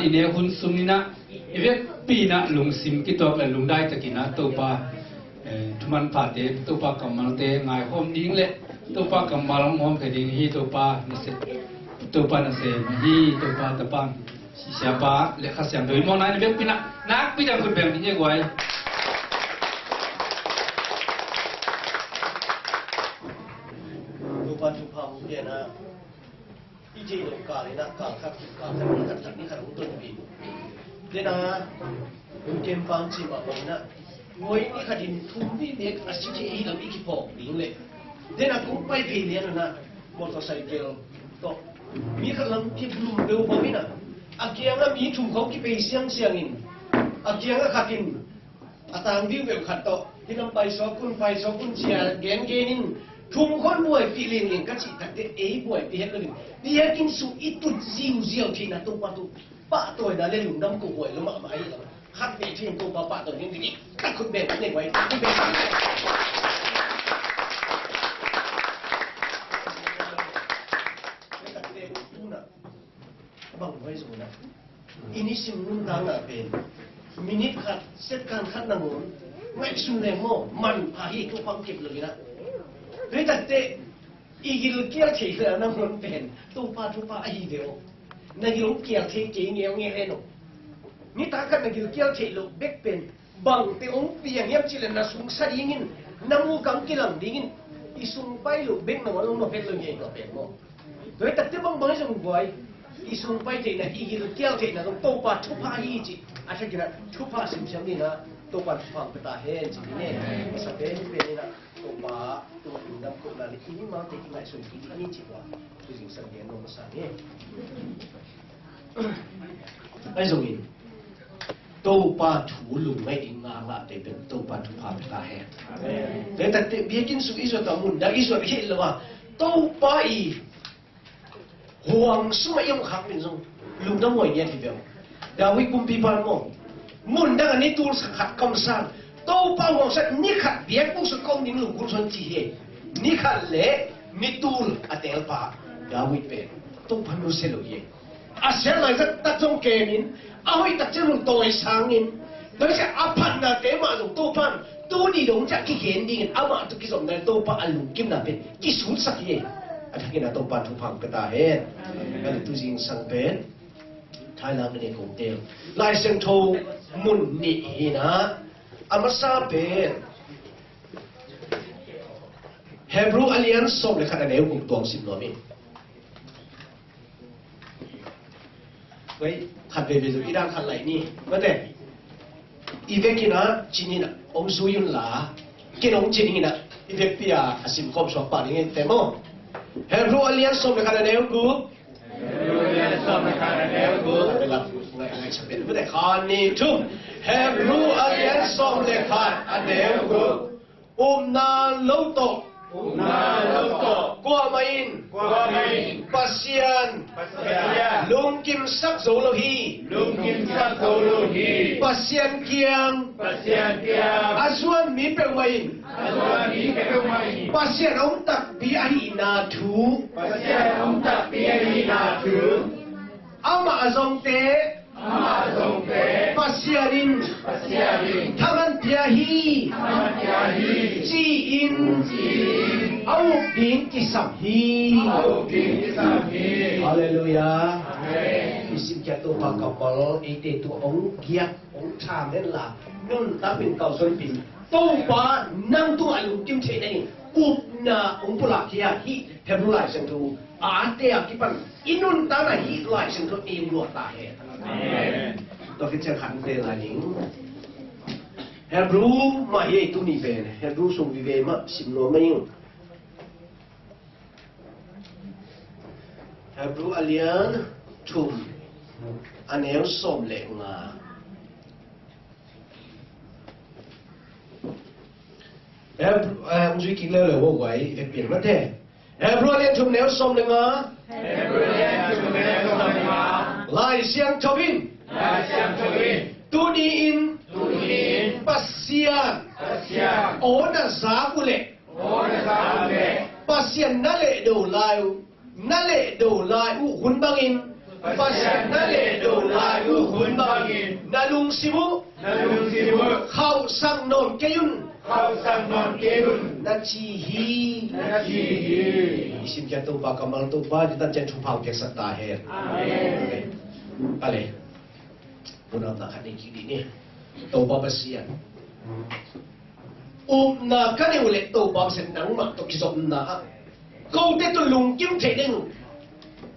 อินเดียหุ่นซุมนี่นะอีเวกปีนะลุงซิมกิตอกและลุงได้ตะกินะตัวปาทุมันผาเตตัวปากำมังเตงายหอมดิ้งเละตัวปากำมังหอมกระดิ่งฮีตัวปานั่นเสตัวปานั่นเสฮีตัวปาตะปังsiapa lekha siam doi mo na ni bek pina nak pi jam ku bem ni gwai tu pa tu pa mu dia na ije lo ka le na ka kha ka ni kha ru tu bi de na kem pang chi ma ong na ngoi ni kha din thum bi mek asi ji hi lam iki po ding le de na ku pai pe le na motorcycle to mi kha lam ki blum do bo mi na agiang a mi thum khau ki pe siang siang in agiang a khatin atang diu be khat to hinam pai so kun chia gen genin thum khon buai pi ling ling ka chi tak te ei buai pi het lin dia kin su itu ziu thi na tu pa to na le lum dam ko buai lo ma mai la khat be thi to pa to ni ni tak khut be ne wai ki be sa bangไว้สูนะอินิสิมนุ่งดังอ่ะเป็นมินิขัดเซตการขัดนางงไม่สุนเลยโม่มันพาฮีทุกความเก็บเลยนะเฮ้ยแต่เตอีกิลเกียร์เถียนางงเป็นทุกป้าไอ้เดียวนางกิลเกียร์เถียเงี้ยเลยหนูนี่ตากันนางกิลเกียร์เถียลูกเบ็กเป็นบางเตองเปียงเงี้ยจิเลนะสุงสดีงินน้ำมูกังกิลังดีงินอีสุงไปลูกเบ็กนางลงมาเป็นเลยเงี้ยก็เป็นโม่เฮ้ยแต่เตบางไม่ส่งบ่อยอีสุงไปเจนะอีกิลเกียวเจนะต้องโตปาทุพาฮีจิอาจจะกินทุพาสิมเสียงนี่นะโตปาฟังไปตาเห็นจิเนี่ยสเปนเป็นนี่นะโตปาตัวอินดับคนนั้นอีนี่มาเตกินไม่ส่วนที่นี่จิว่าคือสิ่งสังเกตโนมาสาเนี่ยไอ้ส่งอินโตปาถูลุงไม่อิงงาละแต่เป็นโตปาทุพาไปตาเห็นแต่เบียกินสุอิสุตามุนดาอิสุเห็นเลยว่าโตปาอีห่วงสมัยยังขังเป็นทรงลุงต้องหวยเนี่ยทีเดียวดาวิกุมปีบาลมองมุนดังอันนี้ตูสขัดคำสั่งโตป้าห่วงสักนี่ขัดเบียกุศลกองดิ้งลุงกุศลจีเฮนี่ขัดเละมิตูลอเตลปาดาวิเป็นต้องพันธุเซโลเยอาเซียนไหนจะตัดจงเกมินเอาให้ตัดจงตัวไอ้สางนินโดยเฉพาะพันนาเตมาลุงโตพันตัวนี้ลุงจะกี่เห็นดิ้งเอามาตุกิสมในโตป้าลุงกิมนาเป็นกี่สุนสักเยถ้ากินตัวปันทุพังก็ตาเห็นก็เลยตัวจริงสังเป็นไทยลาวนี่คงเดียวลายเส้นโทมุนนี่นะอามาซาเป็นเฮบรูอัลยันส่งเลยขนาดไหนกูตัวสิบล้อมีไว้ขัดเบบีดูอีด้านขัดไหลนี่มาแต่อีเวกินะจีนี่นะองซูยุนลากินองจีนี่นะอีเวกพิอาสิมคอมสอบปานี่แต่โมเฮบรูอัลยันส่งเลยขนาดไหนกูเป็นหลักไงสเปนไม่ได้คานี่ทุ่มเฮบรูอัลยันส่งเลยขนาดไหนกูนาโลโตกัวมาอินปัสยันลุงกิมซักโซโลฮีปัสยันเกียงอาส่วนมีเปลวอินปัสยันองตักบิอาฮีนาทูอามาซงเตปัสยันินทามันเปียฮีจีอินเอาปิงกิสัมฮีฮาเลลูยามิสิกตัวปากกับบอลเอเตตัวองเกียองชามนั่นล่ะนุ่นตั้งเป็นเก่าส่วนปิงตัวปานั่งตัวลุงกิมเชนนี่อุบนาองปุระเกียฮีเฮบรูไลเซนทูอาเตียกิปันอินุนตานาฮีไลเซนทูเอมลัวตาเฮตัวคิดจะขันเตลานิงเฮบรูมาเฮตุนีเวนเฮบรูส่งวิเวมาสิมโนไม่ยิ่งเฮบรูอัลยันทุมอันเอลสมเลงาเฮบรูมุสิกินเลยว่าไว้เปลี่ยนมาเถอะเฮบรูอัลยันทุมเนลสมเลงาลายเสียงทวินตูดีอินปัสเซียนโอนาซาบุเลปัสเซียนนั่นแหละดูลายอุคุณบังอิน pasal nale do lagu hun bangin nalung simu khau sang non keyun nachihi isim kia tu ba kamal tu ba kita jan chupau ke sakta he amen ale punau nak hadi kiri ni tu ba basian na kan ni ule tu ba sen nang mak tu kisop na kau te tu lung kim the ding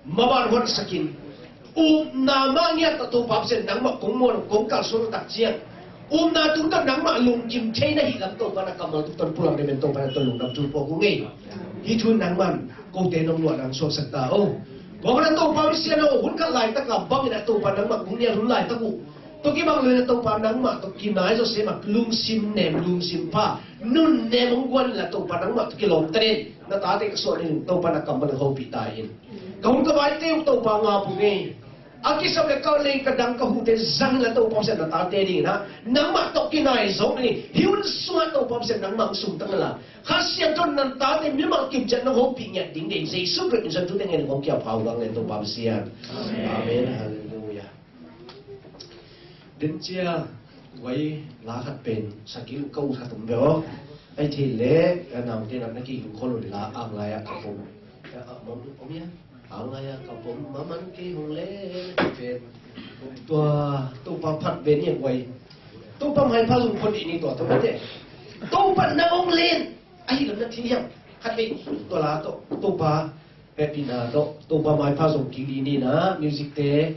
mabar hon sakin na ma ngia tu ba sen nang mak kong mon kong kal sur tak chiang na tu tak nang mak lung kim the na hi lam tu ba na kamal tu ton pulang de tu ba tu lung nam tu po ku ngai hi thun nang man kau te nong lo nang so sakta o ba na tu ba sian o hun ka lai tak lam bang na tu ba nang mak kong nia hun lai tak u tôi kia bằng lời tôi phán nắng mà tôi kia nói rồi sẽ mặc lung sim nèm lung sim pha nun nèm ông quân là tôi phán nắng mà tôi kia lồng tên nó tá thì cái số này tôi phán là cầm bằng hậu bị tài in không có bài tiêu tôi phán ngà bù nghe aki sau cái câu lên cái đằng cái hụt tên răng là tôi phán sẽ là tá tên đi na nắng mà tôi kia nói giống này hiếu xóa tôi phán sẽ nắng mà sùng tăng là khác xem cho nên tá thì nếu mà kiểm tra nó hậu bị nhận định để dây suốt được dân chúng ta nghe được không kia pháo vang lên tôi phán sẽ amen đến chia với lá hạt bền sạc kêu câu hạt tùng béo ai thì lẽ nào thế nào nó kêu con rồi là ăn lại cặp bông ông nhá ăn lại cặp bông mà mình kêu hùng lẽ bền tôi bao phát bền như vậy tôi bao hai phát dùng con đi này tôi biết đấy tôi bắt nó ông lên ai làm nó thế nhá hạt bền tôi là tôi bao happy na tôi bao hai phát dùng kêu đi này na music thế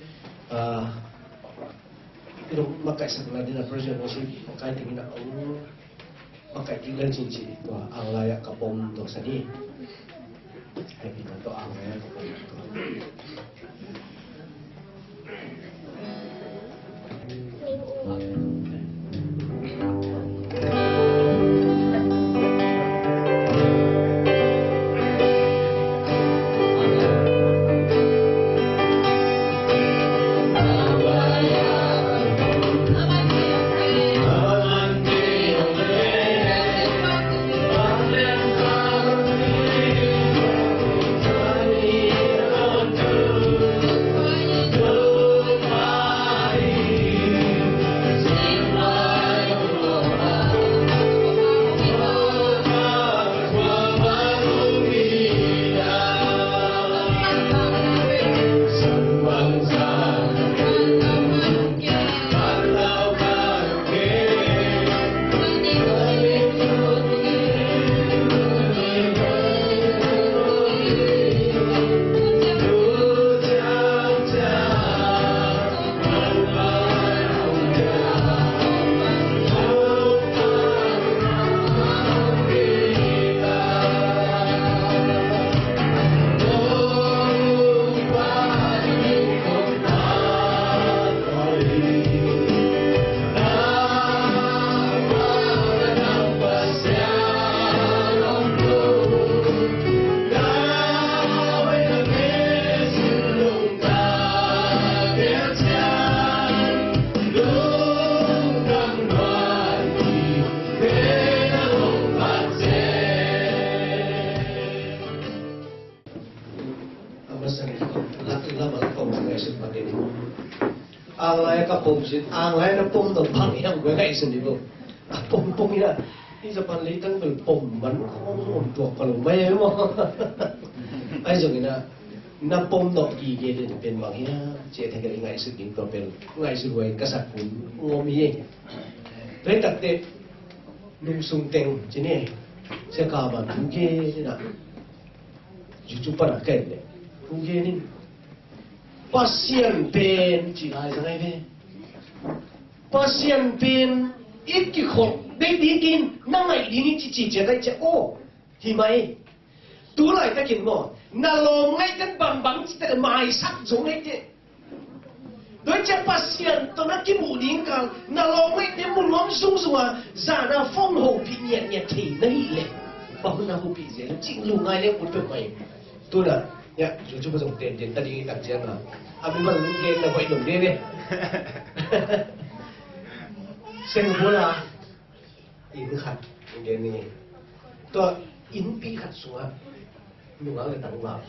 itu makai sebelah di version musik makai tinggi nak makai tinggal cincin tu ang layak kapom tu sini happy tu ang layak kapom ang lain na pom to bang yang gue guys ni bu pom ya ini sepan litang tu pom ban kong untuk kalau mai mo ai so na pom to ki ge de pen bang ya che the cái ngai sự kiện to pen ngai sự gue kasak kun ngom ye pe tak te nung sung teng chi ne se ka ba tu ge na ju chu pa na kai de tu ge ni pasien pen chi lai sang ai ve pasien pen ít cái khổ đấy đi tin năm ngày đi ní chỉ chế đây chế ô thì mày tú lại ta kiến ngỏ na lom ngay cái bằng bằng chỉ ta mài sắc giống hết thế đối chế pasien tôi nói cái mũ điên càng na lom ngay cái mũ lom sung sung à giả na phong hồ bị nhẹ nhẹ thì này lệ bảo na hồ bị gì nó chỉnh lù ngay lên một việc mày tôi là nhá chúng chúng ta dùng tiền ta đi đặt tiền là mình mà lên là vậy đồng đi đi sen bola in khat ngeni to in pi khat suwa nunga le tangwa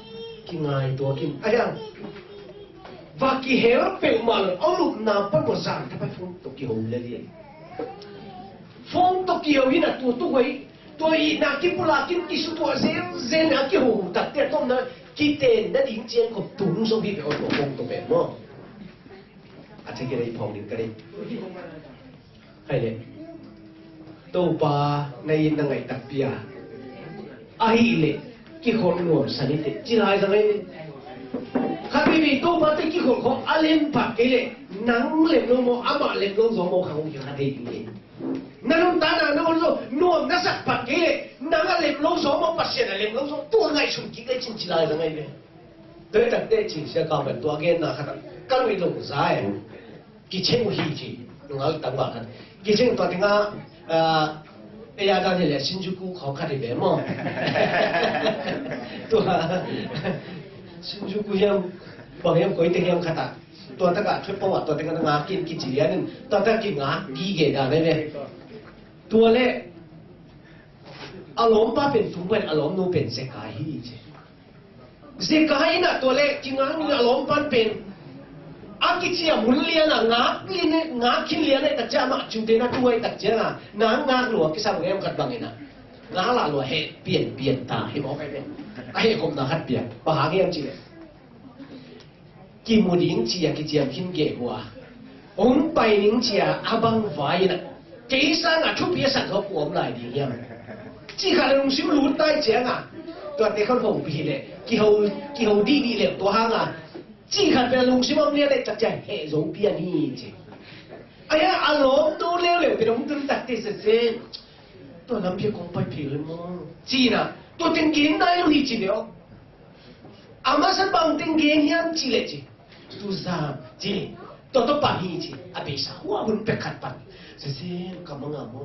ki ngai to kim ayang và kỳ héo bèo mà là ông lục nào bắt một giảm các bạn phong tục kiều liền phong tục kiều như là tôi na kim pula kim kisu tua zen na kiều đặt tiền tom na kỳ tiền đã đến chiến của tụng số bị ở tổ phong tục bèo mà à thế cái này phong đến cái này hay đấy tô ba nay năng ngày đặc biệt ai lệ cái con nguồn sản xuất chỉ là cái này khác vì tô ba cái con có alem bạc cái lệ nắng lệ nó mò ama lệ nó gió mò không hiểu cái gì nắng ta nào nó rồi nuông nó sạch bạc cái lệ nắng lệ nó gió mò bát sen lệ nó gió tua ngày sung cái chính chỉ là cái này đấy đặc biệt chính sẽ cao hơn tua cái nào khác cái này lồng dài cái chuyện gì chứ nó nói tạm bạc cái chuyện tua tiếng哎呀，当年来新竹股考看的别嘛，对吧？新竹股样，帮样规定样看的，ตัวตะกะช่วยประวัติตัวตะกะงากินกี่จีเรียนตัวตะกินงากี่เกดอะไรเนี่ยตัวเล่อารมณ์ป้าเป็นถุงเป็นอารมณ์นู้เป็นเสกายเสกายน่ะตัวเล่กินงาอารมณ์ป้าเป็นอากิจยามุนเลียนะงากินงาคินเลียนะแต่เจ้ามาจุดเด่นนะตัวไอ้แต่เจ้าน่ะงาหลวงกิสามเงี้ยมันกัดบังเองนะงาหลาหลวงเฮเปลี่ยนตาให้บอกไปเลยไอ้เฮผมน่ะฮัดเปลี่ยนปัญหาเงี้ยจริงกิมูดิ้งเจียกิจยามคินเก๋กว่าองไปนิ่งเจียอาบังไฟน่ะกิสางอ่ะชุบเพียสันเขาปวมหลายดีเงี้ยจีขาเลยลงซิมรู้ใต้เจียงอ่ะตัวเด็กเขาผมพี่เลยกี่เขาดีเลยตัวห้างอ่ะchỉ cần về lùng xí mông lia để chặt chẽ hệ giống biên hi chứ, ai à alo tôi leo leo về đống tương đặt để sẽ tôi làm việc không phải phiền mà, chỉ là tôi tính kiến đây luôn hi chỉ liệu, ama sân bằng tính kiến hiền chỉ lệ chứ, tôi làm chỉ tôi bảo hi chứ, bây giờ hoa hun bẹt khát pan, sẽ cảm ơn amo,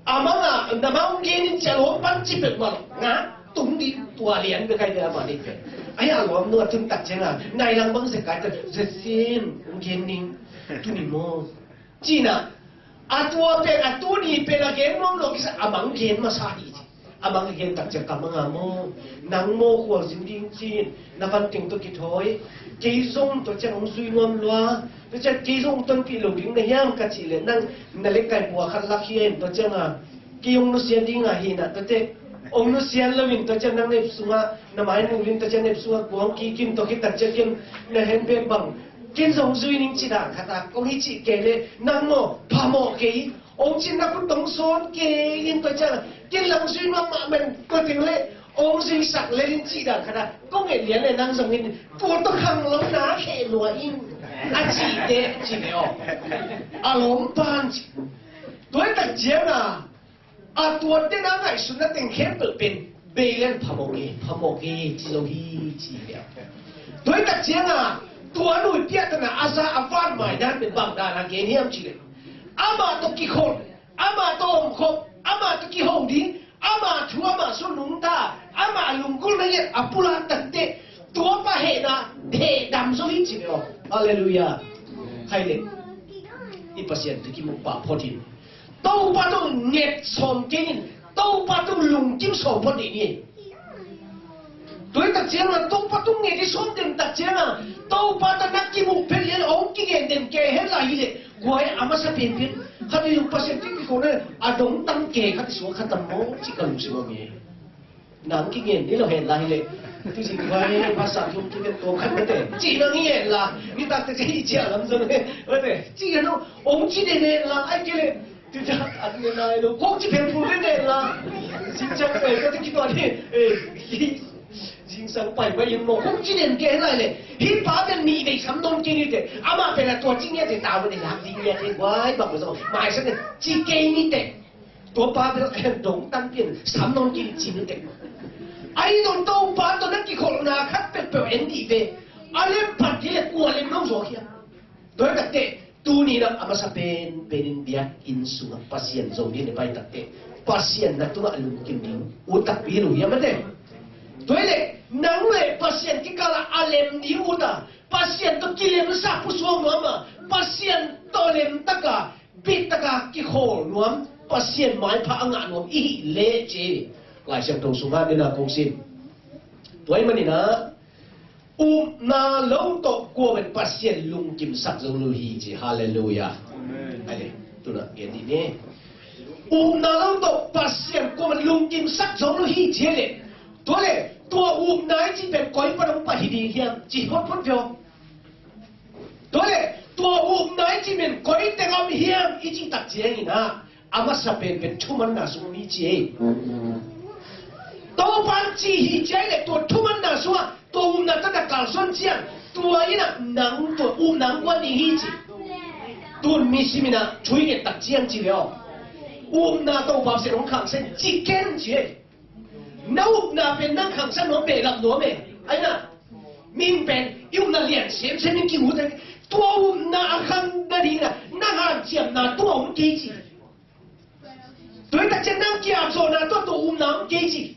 ama nằm ông kiến chỉ lo pan chỉ bẹt mà ngã tung đi tua liền với cái gì mà đi về. Ai à lo nua tung tắc chăng à, này lang bang sekai tu, sesin, mungkin ning, tu ni mo, Cina, atua pen atu ni pen agen mo lo kisa amang gen masahi, amang gen tak cakap mengamo, nang mo kuat sinding cin, nakan ting tu kitoi, kisong tu cakap sui ngom lua, tu cakap kisong tu kilo ding na yang kecil, nang nalekai buah kalakien tu cakap, kiong nusian ding ahina, tu cakap ông nó xem là mình tôi chân năng nếp xuống nằm ai nung linh tôi chân nếp xuống cuống kỳ kim tôi cái tật chân kim là hẹn về bằng kim giống duy ninh chỉ đảng khát ta ông ấy chỉ kể lên năng mò phá mò cái ông chỉ năng cũng đóng xôn kể in tôi chân kim lòng duy mà mình có tiếng lên ông duy sạc lên chỉ đảng khát ta có nghệ liên này năng giống in tôi khăng lắm ná hệ lúa in chỉ để chỉ để lắm ban tôi tật chiếnตัวเต้นอะไรสุนัขแต่งเข้มเป็นเบลนพามโกจิโลฮีจีเดียวโดยตัดเชียงตัวหนุ่ยเปียตนะอาซาอัฟานใหม่ด้านเป็นบางด้านเกณียมจีเลยอามาตุกิคนอามาตอมคบอามาตุกิหงดิ้งอามาชัวมาสุนุงตาอามาลุงกุลเนี่ยอปุระตัดเตตัวปะเหนะเทดำโซฮิจีเดียวฮาเลลูยาใครเลยอีปัสยันตุกิมุปะพอดี都把都热创经，都把都龙金创破的呢。对特征啊，都把都热的创定特征啊，都把都那几目标人红几个人给起来的，我阿妈说偏偏，他们用把些这个可能阿东当给，他们说他怎么这个路是么嘢？南几个人你都起来的。就是我把上中这个多看不得，只能演啦。你打这一家人说的，不对，这个喏，红几的人啦，哎这个。就这啊，那个国际评估的人啦，新疆嗰啲叫做人生百百人冇國際人嘅嚟咧，佢把啲你哋參當經嘅，阿媽俾佢多經驗就打我哋兩經驗嘅，喂，白唔錯，買上嘅自己呢啲，多把啲動單邊參當經驗嘅，哎，都把到那幾個那卡別別人啲嘅，阿你拍啲過嚟攞咗嘅，對唔對？tu ni nak ama sa pen dia insunga pasien zong ni bai tatte pasien na tu na lu kim ding utak biru ya mate toile nang le pasien ki kala alem ni uta pasien to kilem sa pusuang mama pasien tolem taka bit taka ki khol nuam pasien mai pha anga nuam i le che lai xiang tong sunga ni na kong sin toy mani na na lâu to qua bên pasien lung kim sắc dấu lưu hi chỉ hallelujah. Amen. Tôi nói cái gì nè? Na lâu to pasien qua bên lung kim sắc dấu lưu hi chỉ lệ. Tôi lệ tôi nãy chỉ bên coi bắt ông bắt đi hiền chỉ hốt hốt vô. Tôi lệ tôi nãy chỉ bên coi tên ông hiền ít chỉ đặt chuyện gì na. Ama sa bên thu man na sung mi chỉ. Tôi ban chỉ hi chỉ lệ tôi thu man na sung. Tôi na tất cả cả xuân chiang, tôi ấy là nắng tôi nắng quan đi hi chỉ, tôi mi xí mi na chui cái đặc chiang chỉ vậy, na tôi bảo sẽ ông khang sen chỉ kén chỉ, nấu na bên năng khang sen nó bể làm nó bể, ấy na, mình bên yêu na liền xem xem mình kêu thế, tôi na khang na đi na hàng chiang na tôi ông kỹ chỉ, tôi đặc chiang năng kia rồi na tôi nắng kỹ chỉ.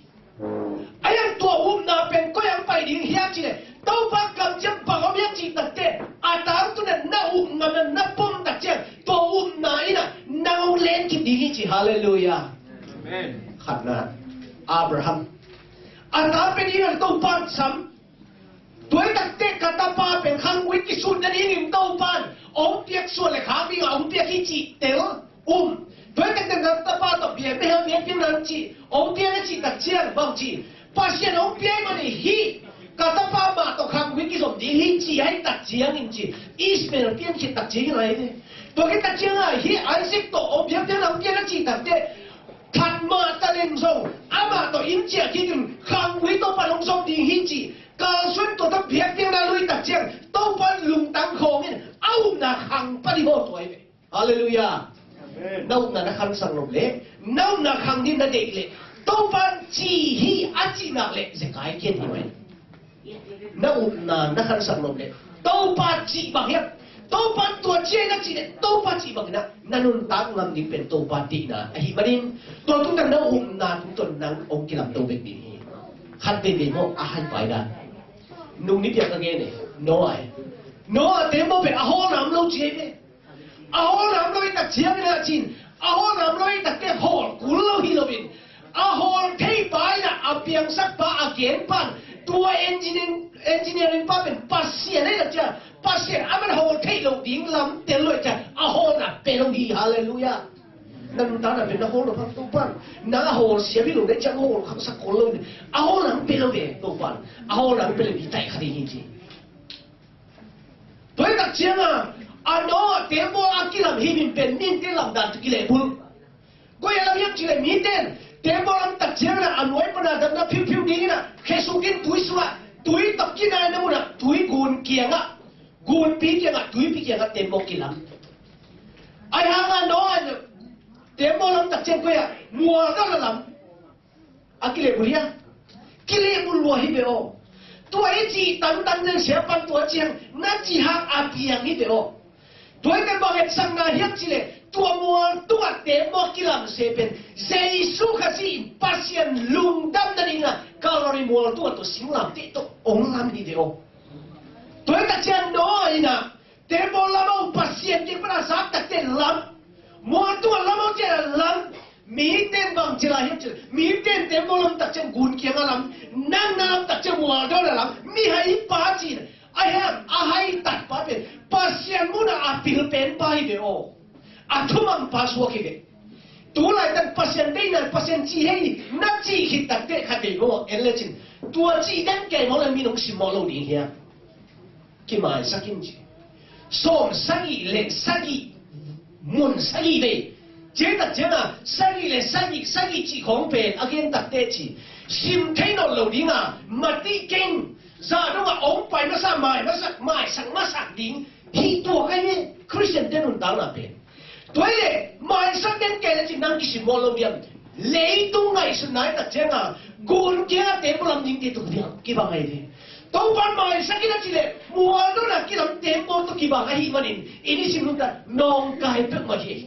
Ayang tua na pen ko yang pai ding hiap chi le tau pa kam jam pa ko yang chi tak te atau tu na ngam na pom tak che tua na ina na len ki ding chi hallelujah amen khatna Abraham ata pen ina tau pa sam tuai tak te kata pa pen khang wi ki sun na ding tau pa ong piak so le khang bi ong piak ki chi tel tuai tak te kata pa to bia be ha bia pin nan chi ong piak chi tak chiang bang chi pasien ông bia mà này hi, kata pa mà tao khang wiki som đi hi chỉ hay đặt chiang in chỉ, Ismail bia chỉ đặt chiang này đấy, tôi cái đặt chiang này hi Isaac to ông bia bia ông bia nó chỉ đặt đấy, thật mà ta lên sông, ama to im chia khi tìm khang wiki to pa long sông đi hi chỉ, cả xuân to ta bia bia nó lui đặt chiang, tao pa lùng tăng khong in, au na khang pa đi ho tuổi vậy, hallelujah, nâu na khang sang lục lệ, nâu na khang đi na đệ lệ. Tâu ban chỉ hi achi nak lệ sẽ cái kia thì vậy, nâu na khăn sang lồng lệ, tâu ban chỉ bằng hiệp, tâu ban tua chia na chỉ lệ, tâu ban chỉ bằng na nun tang ngam đi bên tâu ban tị na, hi manin, tua tung đang nâu na tung tuần nang ông kia làm tâu bên biển hi, khăn bên biển mo ahan phải đan, nung nít yang cái này, no ai temo bên aho nam lâu chia về, aho nam lâu đặt chia về là chín, aho nam lâu đặt cái hol, cú lâu hi lâu bên. Ahol thay bài là apiang sắc ba again pan tua engineering pa bên pasien đấy là chưa pasien aman hol thay lâu tiếng lắm tiền lợi chưa ahol na pelong hi hallelujah nằm ta là bên ahol nó tu pan na ahol xia bi lâu đấy chẳng ahol không sắc khổ lâu ahol nằm pelong về tu pan ahol nằm pelong đi tay khadi hi chi tôi đặt chiang nó tiếng bo akilam hi min pen min tiếng làm đàn tu lệ bul coi làm việc chỉ là mi tên tiếng bom làm tắc chiang là anh nói bây giờ đang phiêu phiêu đi na, khi số kiến túi xua, túi tập kiến này nó là túi gun kiang á, gun pi kiang á, túi pi kiang á, tiếng bom kia lắm. Ai hàng anh nói tiếng bom làm tắc chiang quay à, mua đó là lắm. À kia lệ bùi à, kia lệ bùi lùa hi bể ô, tuổi chỉ tăng nên sẽ ban tuổi chiang, nát chỉ hàng à piang hi bể ô, tuổi cái bao hết sang na hiệp chỉ lệ. Tua mua tua tế mua kia làm xe bên Jesus kasi pasien lung đâm na đi na kalau ni mua tua tu sim làm tị tu ông làm đi đâu tôi ta chen nói na tế mua làm ông pasien kia pada saat tak tên làm mua tua làm ông kia làm mi tên bang chỉ là hết chứ mi tên tế mua làm tak chen gun kia làm nang làm tak chen mua đó là làm mi hay pa chi ai tak pa bên pasien mua na apil pen pa hi đâu Atumang paswa kide. Tulai dan pasien day na pasien chi hey na chi hit tak te khate mo elechin. Tua chi dan ke mo la minong si mo lo di hia. Ki mai sakin chi. Som sagi le sagi mun sagi be. Je ta je na sagi le sagi chi khong pe again tak te chi. Sim thai no lo di nga mati king. Za do nga ong pai na sa mai sang ma sak ding. Hi tua kai ne Christian denun dang na pe. Tôi lệ mai sang đến cái là chỉ năng cái sự mô lô biếng lấy tung ngày sự nói đặt chén gôn kia tế bố làm những cái tục biếng cái bằng ngày thế tôi vẫn mai sang cái là chỉ lệ mua đó là cái làm tế bố tôi cái bằng ngày mà nín ini xin luôn ta nong cái bức mà gì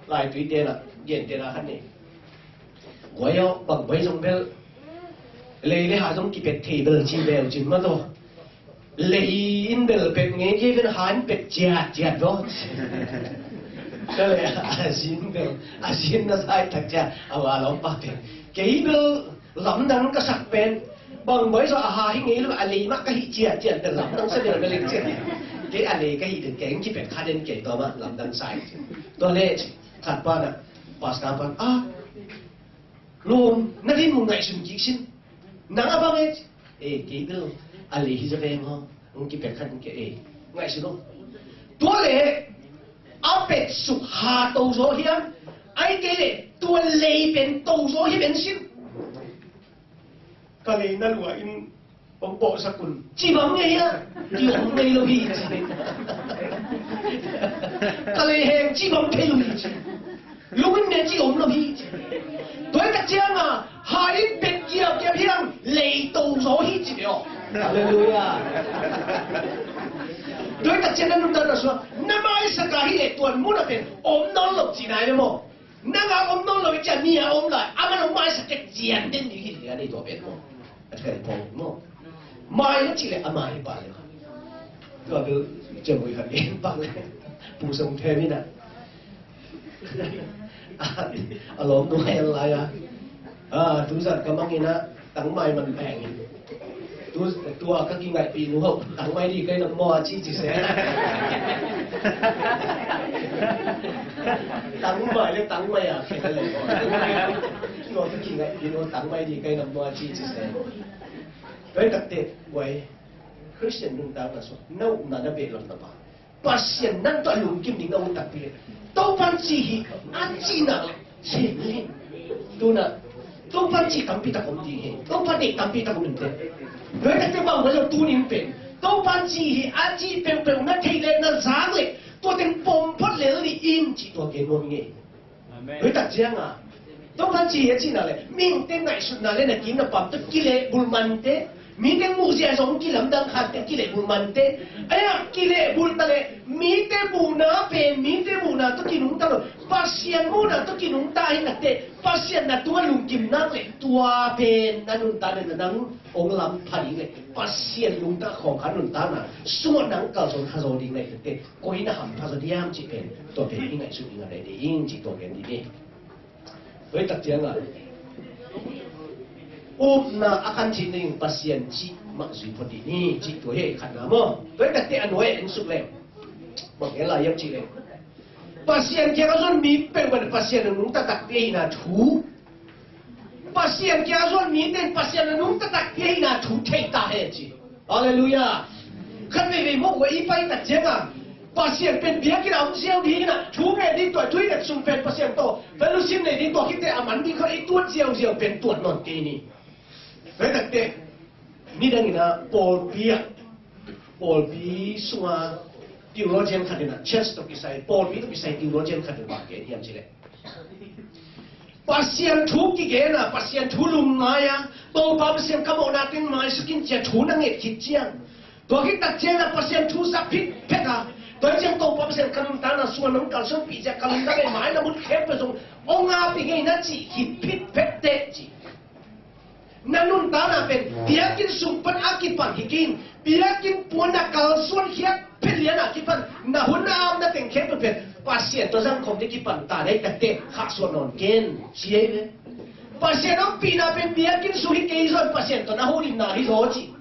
lại tùy tên là hiện tên là hắn này quay ao bằng mấy dòng bel lấy hạ dòng cái bẹt thì bel chim bel chim mà thôi lấy in bel bẹt nghe cái bên hắn bẹt chẹt đó Kaya asin na sa takja awalong pape. Kaya bil lamdan ka sakpen bằng mới rồi hà hình ấy là anh lấy mắc cái hít chia chia từ lắm đang xem được cái lịch chia cái anh lấy cái hít từ cái chỉ phải khai đến cái đó mà làm đang sai tôi lấy thật ba nè pastor ban luôn nó đi một ngày sinh chỉ xin nắng apa nghe cái đó anh lấy hít về không ông chỉ phải khai đến cái ngày sinh không tôi lấy áp sụp hà đầu số hiếm ai cái này tôi lấy bên đầu số hiếm bên xin cái này nó là in ông bộ sắc quần chỉ bằng nghe á chỉ ông này lo gì cái này hàng chỉ bằng cái lo gì lúc này chỉ ông lo gì tôi đặt trang à hai bên kia kia hiếm lấy đầu số hiếm chỉ được Hallelujah tôi đặt trang nó nói là sao năm mai sẽ cái này tuần muốn là bên ông nó lộc gì này mà năm ngày ông nó lộc chỉ nia ông lại à mà ông mai sẽ cái tiền đến như thế này tôi biết không cái này phong mà mai nó chỉ là à mai bàเลยtôi cứ chờ người khác đến bàเลยbù sung thêm như này lộn tôi hay lại tôi giật cái măng này tặng mai mình bèn tôi các kinh ngại pin đúng không tặng mai đi cây nấm mò chi chỉ sẽ tặng mai lên tặng mai à cái này tôi các kinh ngại pin nó tặng mai đi cây nấm mò chi chỉ sẽ với đặc biệt với Christian nung tao là số nâu là nó về làm tập pasien nang to lung kim ding ông đặc biệt tao pan chi anh chi nào chi lên tu na tao pan chi cầm bị ta cũng đi hết tao pan đi cầm bị ta cũng mình thế với đặc biệt bao giờ tu niệm bền tao pan chi anh chi bền bền nó thấy lên nó sáng lên tôi tiếng bom phát lên đi in chỉ tôi cái ngôn nghe với đặc biệt à tao pan chi chi nào lên mình tên này xuất nào lên là kiếm là bấm tức kia lên bùn man thế mi te musia song ki lam dang khat ki le bul man te aya ki le bul ta le mi te bu na pe mi te bu na to ki nung ta lo pasien mu na to ki nung ta hin na te pasien na tua lung kim na le tua pe na nun ta le nang ong lam phani le pasien lung ta khong khan nun ta na sumo nang ka so tha zo ding le te koi na ham tha zo diam chi pe to pe ni ngai su ni ngai de ing chi to ken di ni với đặc tiếng là na akan chining pasien chi mặc dù phật đi chi tuổi hệ khẩn lắm với đặc biệt anh nói anh sụp lên bằng cái là yếm chi lên pasien kia có mi bên bên pasien nó nung ta đặc biệt là chú pasien kia có mi bên pasien nó nung ta đặc biệt là chú thay ta hết chi Hallelujah khẩn về một cái phải đặc biệt à pasien bên bia cái ông siêu đi nè chú nghe đi tuổi tuổi là sum bên pasien to với lúc xin này đi tuổi cái aman đi khởi tuột siêu bên tuột non kia ni với đặc biệt mi đang na Paul P xua theologian khát na church to kisai Paul P to kisai theologian khát na cái hiểm chỉ lệ pasien thu ki ge na pasien thu lum na ya to pasien kamo na tin mai skin che thu na nge khit chiang to ki tak che na pasien thu sa phit pheta to chiang to pasien kanum ta na xua nong kal song pi ja kalum ta be mai na mut khep pe song onga pi ge na chi khit phit phet te chi nanun tana pen biakin sumpan akipan hikin biakin puana kalsuan hiat peliana akipan na huna am na tengkhe pen pasien to jang khom de kipan ta dai takte kha suan non ken siye pasien am pina pen biakin suhi ke izon pasien to na holi na hi rochi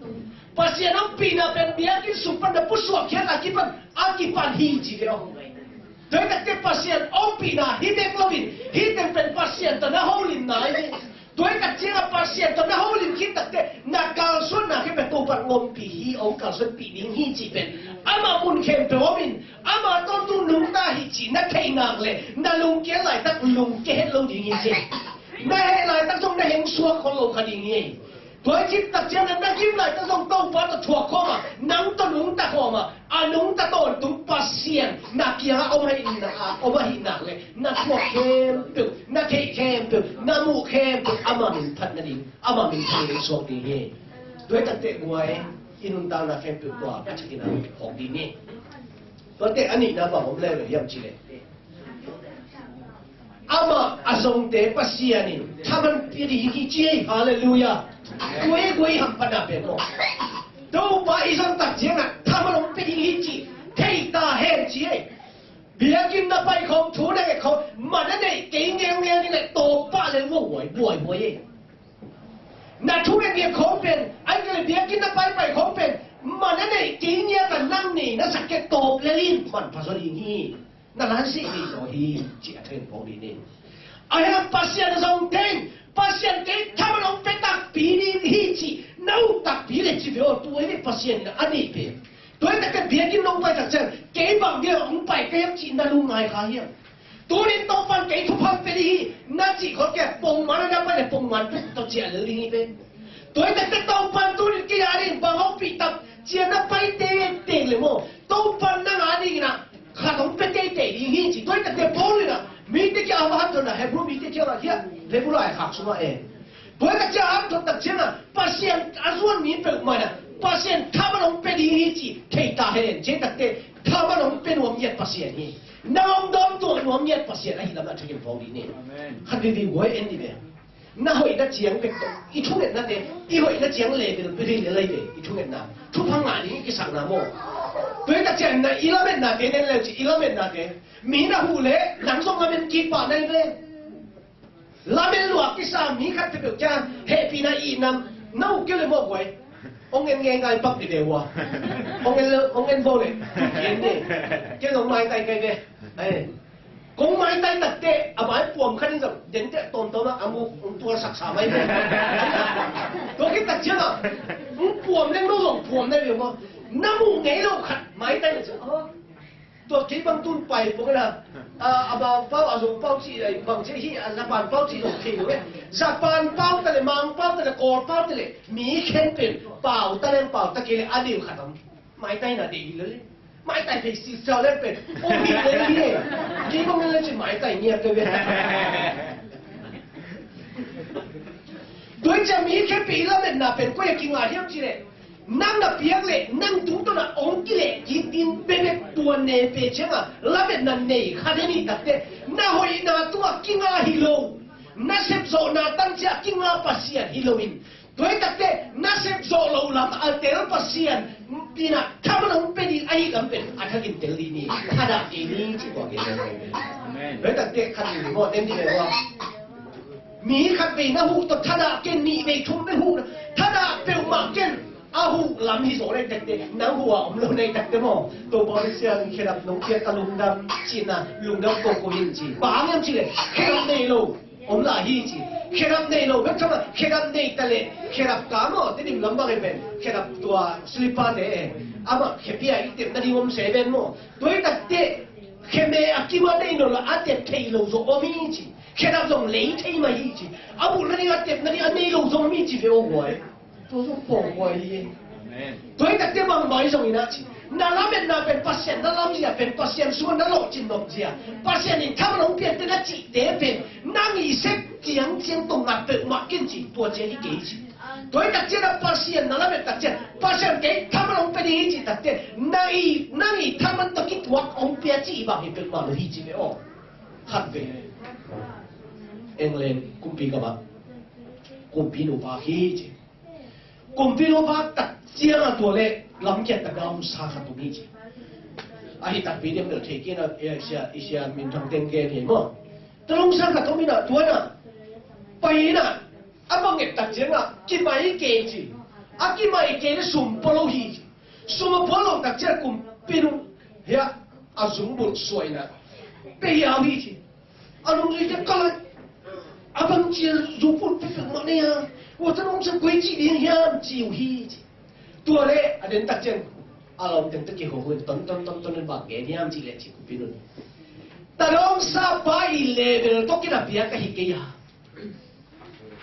pasien am pina pen biakin sumpan da pusuak hiat akipan hi ji veo dai takte pasien am pina hi de klovin hi de pen pasien to na holi na tôi đặt chia là pasien to na holin kit takte na kal sun na ke to par ngom pi hi ong kal sun pi ding hi chi pen ama mun khem pe omin ama ton tu lung ta hi chi na thei ngak le na lung ke lai tak lung ke het lo ding hi chi na he lai tak song na heng suak khol lo kha ding hi tôi kit tak chia na kim lai tak song to pa to thuak kho ma nang to lung ta kho ma anung ta ton tung pasien na kia ông hay na ông hay na le na thuak khem tu na thei khem tu na mu khem tu ama min phat na ding ama min thei so ding hi tôi tak te guai inun ta na khem tu kwa ka chi na hok di ni tôi te ani na ba hom le le yam chi le ama azong te pasien ni thaman pi di hi chi hallelujah quay ham pa na pe mo đâu ba isang tak chiang à tham long pi hi chi thei ta hen chi ai bia kim na pai khom thu na ke khom ma na nei ke nghe nghe ni le to pa le wo woi ai นัดทุเรียนของเป็นไอ้ก็เลยเบียกินน้ำไปของเป็นมันนั่นเองจีเนียกันนั่งนี่นั่นสักแกตบเลยลิ้นมันภาษาดีนี่นั่นร้านสิ่งนี้โอ้ยจีอาเทนพอดีนี่ไอ้ฮะปัสยานส่งเทนปัสยานเกทำมันลงไปตักปีนี่ที่จีน้าตักปีเลยจีเดียวตัวนี้ปัสยานอันนี้เป็นตัวนี้แต่เบียกินลงไปจากเจ้าเก็บบางเดียวลงไปก็ยังจีนั่นลุงไงข้าเหี้ยตัวนี้ต้องฟังเกทุกพันไปดีน่าจีเขาแก่ปงมันนะไม่ได้ปงมันเป็นตัวเจ้าเลยนี่เป็นตัวนี้แต่ต้องฟังตัวนี้กี่อันนี้บางห้องปิดตับเจ้าน่ะไปเตะเลยมั้งต้องฟังนั่งอันนี้นะข้าต้องไปเตะนี่จีตัวนี้แต่พอเลยนะมีแต่กี่อาหารตัวน่ะเฮ้ยพวกมีแต่กี่อะไรเหี้ยเรื่องอะไรข้าสมัยเองตัวนี้แต่กี่อาหารตัวแต่เจ้าน่ะปัสยานอาส่วนมีเป็นมาเนี่ยปัสยานถ้ามันลงไปดีจีเที่ยตาเห็นเจ้าแต่ถ้ามันลงเป็นวงเย็ดปัสยานนี่น้องดอมตัววงเย็ดปัสยานอะไรนั่นถึงพอดีนี่ขัดดีๆไว้เอ็นดีเบ้น่าหอยน่าเจียงเป็นตัวอีทุ่งเงินนั่นเองอีหอยน่าเจียงเล่เป็นไปเรื่อยๆอีทุ่งเงินน่ะทุกพังงานนี้กิสังน้ำโม่ตัวนี้แต่เจียงน่ะอีละเม็ดน่ะเด่นเลยจีอีละเม็ดน่ะเด่นมีน่ะหูเล่หลังส่งละเม็ดกี่ปอนด์นั่นเลยละเม็ดหลวงกิสามีขัดเปลือกจานเฮปีน่ะอีน้ำน้าหูเกี่ยวเลยโม่ไว้องเงินเงินไงปั๊บเดียววะองเงินโบเลยเย็นนี่เจ้าหนุ่มไม้ไต่ไกลเลยไอ้กงไม้ไต่ตัดเตะเอาไม้ปวมขั้นจะเด่นเตะต้นนะเอามือตัวสักสามไม้เลยตัวคิดตัดเชือกอ่ะปวมเล่นรู้หลงปวมได้หรือมั้งน้ำมูกไงเราขัดไม้ไต่เลยตัวคิดบางตุนไปพวกนั้นบางเป้าอาจจะเป้าที่อะไรบางที่จะปานเป้าที่โอเคเลยจะปานเป้าแต่เลยมังเป้าแต่เลยกอดเป้าแต่เลยมีแค่เป็นเป่าแต่เลยเป่าตะเกียบอันเดียวขัดไม้ไต่น่ะดีเลยไม้ไต่เป็นสีเจ้าเล่นเป็นโอ้มีเลยนี่ที่พวกนั้นเล่นจะไม้ไต่เงียบเลยโดยจะมีแค่ปีละเป็นน่ะเป็นก็ยังกินอะไรที่เลยนั่งน่ะเปียกเลยนั่งดูตัวน่ะองค์กิเลสกินเป็นตัวเนเปเชงอ่ะละเป็นนั่นเนยข้าเดนี่ตัดเตะน่าหอยน่าตัวกินอะไรฮิโลน่าเสพโซน่าตั้งใจกินอะไรปัสยานฮิโลวินตัวไอ้ตัดเตะน่าเสพโซโลลำอัลเทอร์ปัสยานปีน่ะถ้ามันลงเป็นไอ้กันเป็นอาจจะกินเตลีนี่ข้าด่าเอนี่ที่บอกกันเลยตัวไอ้ตัดเตะขันอยู่หมดเต็มที่เลยว่ามีขันไปน่าหูตัวถ้าด่าเกนนี่ไม่ทุ่มไม่หูถ้าด่าเปลวหมากเกนอาหูลำที่โสดเด็กๆน้ำหัวอมลงในตักเดมอตัวบริเซียนเคลับน้องเทียตะลุงดำจีน่ะลุงดำโกโกยินจีบางอย่างจีเลยเคลับในโลอมลาฮีจีเคลับในโลแบบทำไมเคลับในทะเลเคลับกามอที่นี่ลำบากเป็นเคลับตัวสลิปปาเดอามาเคปีอาอีเต็มนั่นนี่อมเซเว่นโมตัวตักเตะเคเมอากิมาในโลละอาเต็มเทโลโซอมีจีเคลับส่งเลี้ยเทมาฮีจีอาบุนั่นนี่อาเต็มนั่นนี่อันนี้โลโซมีจีเฟโอไว้ตัวต้องปองไว้ตัวไอ้แต่เจ้าบางใบส่งอีน่าจีนั่นละเป็นน่าเป็นปัสยานนั่นละมีเป็นปัสยานส่วนนั่นหลอกจินหลอกเจียปัสยานี่ถ้ามันลงเปลี่ยนเป็นจีเดเป็นนั่งอีเซ็กเจียงตรงนั้นเป็นมากินจีตัวเจียที่เกจีตัวไอ้แต่เจ้าปัสยานนั่นละเป็นแต่เจ้าปัสยานเกถ้ามันลงเป็นจีแต่เจ้านั่งอีถ้ามันตะกี้ตัวองเปียจีบางเป็นมาเลยจีไม่ออกขัดไปเอ็งเลนกุมปีกับบ้ากุมปีนูบาฮีจีกุมพีโนบาตัดเจียงตัวเล็กลำเกียรติกรรมสาขาตรงนี้จีไอ้ตัดปีเดียวเดือดเทกินเอเชียมินทางเต็งเกนเห็นมั้งแต่ลงสาขาตรงนี้น่ะตัวน่ะไปน่ะอ่ะบางเอ็ดตัดเจียงอ่ะกินมาอีเกจีอ่ะกินมาอีเกนี่สุ่มปลอฮีสุ่มปลอตัดเจียงกุมพีโนเฮียอ่ะสุ่มบุญสวยน่ะไปยาวฮีจีอ่ะลงเลยจะก็เลยอ่ะบางเจียงสุ่มบุญไปเป็นมันเนี่ย我这弄成规矩连样只有稀子，多嘞，啊人特征，阿龙等得几好混，等把给你样子来去比论，但弄沙巴一来的都给他别个一个呀，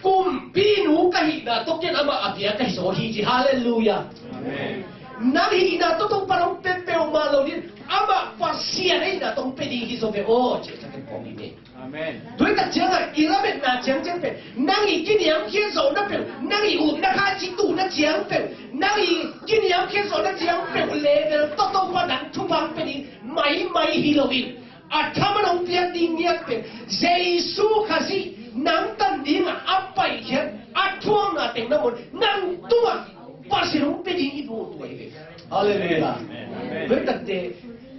公比努个一那都给他嘛别个所稀子，哈利路亚，那一那都把弄变变马路的，阿嘛发现嘞那都变的去说的哦，这个方面。对的，这个伊拉们拿奖奖费，那伊今年牵手那边，那伊有那卡几度那奖费，那伊今年牵手那奖费，来的都把人出旁边的买希罗宾，啊，他们弄别的那边，耶稣开始能当领啊，阿拜钱，阿托那等那么能多，把是弄别的一路对的，哈利路亚，对的的。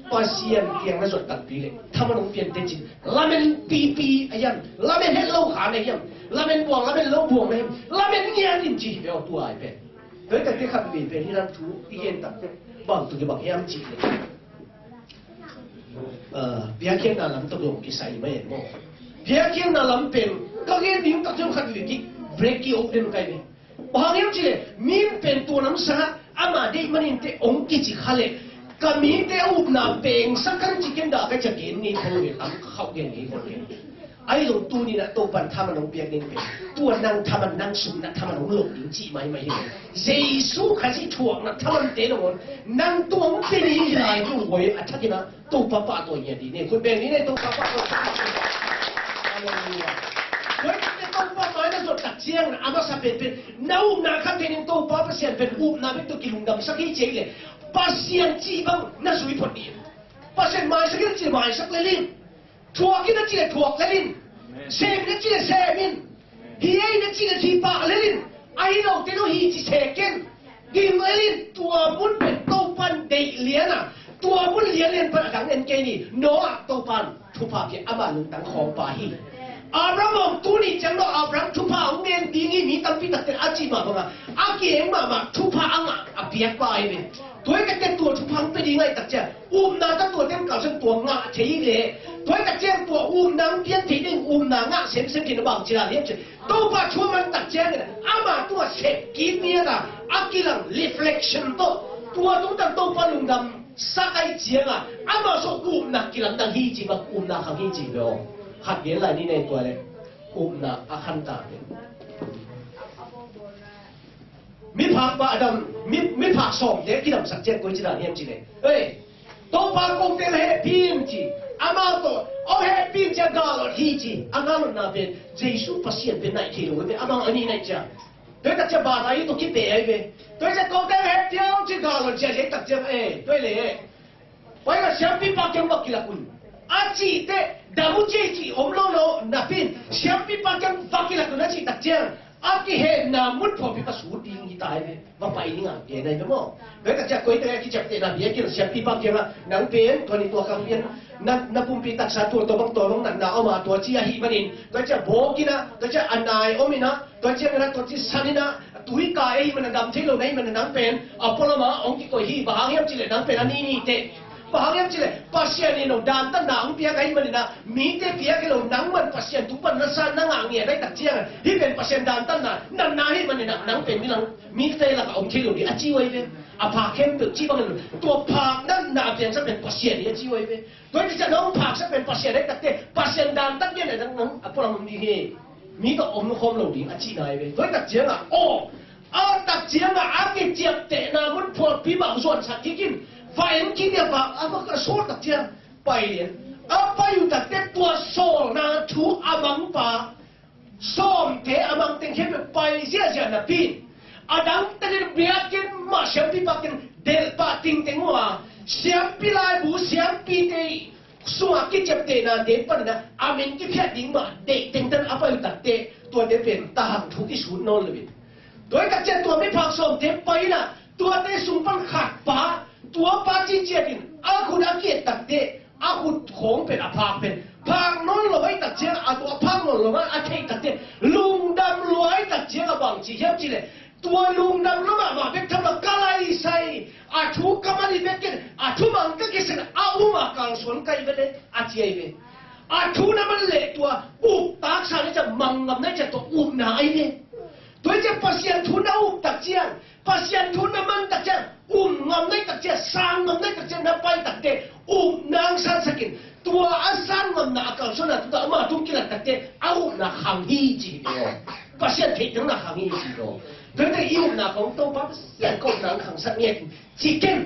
巴西人讲那说特别嘞，他们能变得进，拉面比比哎呀，拉面很老下嘞呀，拉面旺拉面老旺嘞，拉面年年只要多爱变，所以特别看别别你让图一眼特别，帮ตัวบางอย่างจิเลยเบียร์เขียนน่ะลำตัวลงกิใส่ไม่เห็นมั้งเบียร์เขียนน่ะลำเป็นก็เห็นดิ้งตัดจนขัดเลยที่เบรกกี้โอเดนกันเนี่ยบางอย่างจิเลยมีเป็นตัวน้ำสาอามาได้มันเห็นแต่องค์กิจิขาเลยก็มีแต่อุบนาเป็นสักครั้งจิกันด่าก็จะเห็นนี่คนเห็นตั้งเขาเห็นนี่คนเห็นไอ้หลงตัวนี่นะตัวปันทำมันลงเบียร์นี่เป็นตัวนั่งทำมันนั่งสุ่มนะทำมันลงหลงดิ้งจีไม่เห็นเยซูขัดที่ถ่วงนะทำมันเตะลงนั่งตัวมันเป็นยังไงตัวหวยอัฐกินะตัวป้าป้าตัวเงี้ยดีเนี่ยคุณเป็นนี่เนี่ยตัวป้าป้าตัวอะไรเนี่ยเฮ้ยเนี่ยตัวป้าป้าเนี่ยส่วนตัดเชียงนะอามาสับเป็นน้าอุ้มนาคันเป็นตัวป้าป้าเสียนเป็นอุ้มนาเป็นตัวกินลุงดำสักที่เจ๊เลยป้าเสียนจีบังน่าสุยพอดีป้าเสียนไม้สักที่จีไม้สักเลยลิ้นถั่วกินนั่นจีเลยถั่วเลยลิ้นเซมนั่นจีเลยเซมินฮีเอ้นั่นจีเลยทีปากเลยลิ้นไอ้เราเต้นฮีจีเซกินกินเลยลิ้นตัวมุนเป็นตัวปันเดียเลี้ยนะตัวมุนเลี้ยเลี้ยนเป็นดังเอ็นเกนี่โน้ตตัวปันทุพาเพียอามาลุงตังของปาฮีอาบรามองตัวนี้จังเราอาบรามทุพาองเงินดีงี้มีตั้งปีตั้งแต่อาจีมาบอกว่าอาเกียงมาทุพาอ่ะอาเปียกไปเลยตัวก็เต็มตัวทุพาเป็นยังไงตัดเจ้านาตั้งตัวเต็มเก่าเส้นตัวงะเทียเลยตัวก็เจ้าตัวนาเพี้ยนทีนึงนางะเส้นกินบางจีราเลี้ยงตัวป้าชัวมันตัดเจ้าเนี่ยอามาตัวเสพกินเนี่ยนะอากิลัง reflection ตัวต้องตั้งตัวป้าลุงดำสักไอเจียงอ่ะอามาส่งนากิลังดังฮีจีมานาขังฮีจีเนาะขัดเย็นไรนี่ในตัวเลยนาอาคันตาเนี่ยมีผักบาดำมีผักส่งเด็กที่ทำสักเจ็ดกุยจีราเฮียมจีเลยเฮ้ยตัวปากงเตลเฮพิมจีอามาตัวโอเฮพิมจะกาลอฮีจีอากาลอนาเป็นเจสุปัสยันเป็นไหนที่รู้ไหมอามาอันนี้ไหนจ้ะตัวจะจะบาดอะไรตัวคิดเป๋ไอ้เบ้ตัวจะกงเตลเฮเดียวจีกาลอจะเล็กตักจะตัวเลยไว้ก็เสียปีปากยังบักกิละคุณอาจีเตดามุเจจีอมโลโลนับเป็นเสียปีปากยังบักกิละคุณอาจีตักเจ้าอากิเฮนามุดพอพิปัสสูดีงี้ตายเลยว่าไปนี่ไงเดี๋ยวได้ไหมมั้งเดี๋ยวก็จะคุยแต่ที่จะเป็นอะไรกินเสียปีปักยังหนังเป็นตัวนี้ตัวกำเพียนนับปุ่มปีตักษาตัวบางนั่นนาเอามาตัวจีอาฮีมันอินตัวจะโบกินะตัวจะอันนายอมินะตัวจะนั่นตัวที่สันนะตุยกายมันดำที่เราไหนมันหนังเป็นอัปปะมาองค์ที่ตัวฮีบางอย่างจีเลยหนังเป็นอันนี้เตะบางอย่างจีเลยปัสยานี่เราดานตั้งหนังเปียกไอ้มันนะมีเตะเปียกเราหนังมันปัสยาทุกปันนั่นสั่นนั่งอ่างเงี้ยได้ตักเจียงที่เป็นปัสยาดานตั้งนั่นนาให้มันหนังเป็นมีเตะละองค์ที่เราดีอาจีไว้เลยอาผาเข้มเปลือกจีบางตัวผากนั่นนาเป็นสักเป็นปัสยาดีอาจีไว้เลยตัวที่จะน้องผากสักเป็นปัสยาได้ตักเตะปัสยาดานตั้งเนี่ยนั่งอัปปะมันดีเฮมีตัวอมคมเราดีอาจีนายเลยตัวตักเจียงโอ้ตักเจียงอาเกเจียบเตะนามันพอปีบางส่วนสักที่กินไฟมันกินเนี่ยปะมันก็โซ่ตักเจียงไปเนี่ยไปอยู่ตักเตะตัวโซ่นาถูอามังปะส้มเตะอามังเต็งเข้มไปเสียจันนะพี่อาดังเตะเบียกินมาเสียงปีปากินเดลปาติงเต็งว่าเสียงปีลายบูเสียงปีเตะสวากิเจ็บเตะนาเดปะนะอามินกิเพียดิ้งมาเด็กเต็งตันอาไปอยู่ตักเตะตัวเดเป็นตาถูกที่สุดนอนเลยโดยตักเตะตัวไม่พักส้มเตะไปนะตัวเตะสูงปันขาดปะตัวปาจีเจียกินอาคุณอาเกียตักเตะอาคุณของเป็นอาภาเป็นพางนนเราไว้ตักเจียอาตัวพางนนเราไว้อาเทตักเจียลุงดำรวยตักเจียกับบางจีเยี่ยมจีเลยตัวลุงดำรู้มาเป็นทำละกะไรใส่อาทุกกำมันอีเบกินอาทุมันก็กินอาอุมากังส่วนไก่เบลอาเจียเบอาทุนั้นมันเละตัวอุบตากสารจะมังงำนั่นจะตัวอุบหนาไอเบตัวจะปัสยันทุนอุบตักเจียปัสยันทุนนั้นมันตักเจียงำนั่นตักเจียสร้างงำนั่นตักเจียนับไปตักเตอุบนางสันสกินตัวอาสันมันนักการส่วนนั้นตัวมาทุ่งกินตักเตเอาหนักหังฮีจีเดียวปัสยันเทถึงหนักหังฮีจีเดียวโดยแต่อีอุบหนักของตัวปั๊บเสียงก็หนักหังสักเนี่ยจีเก่ง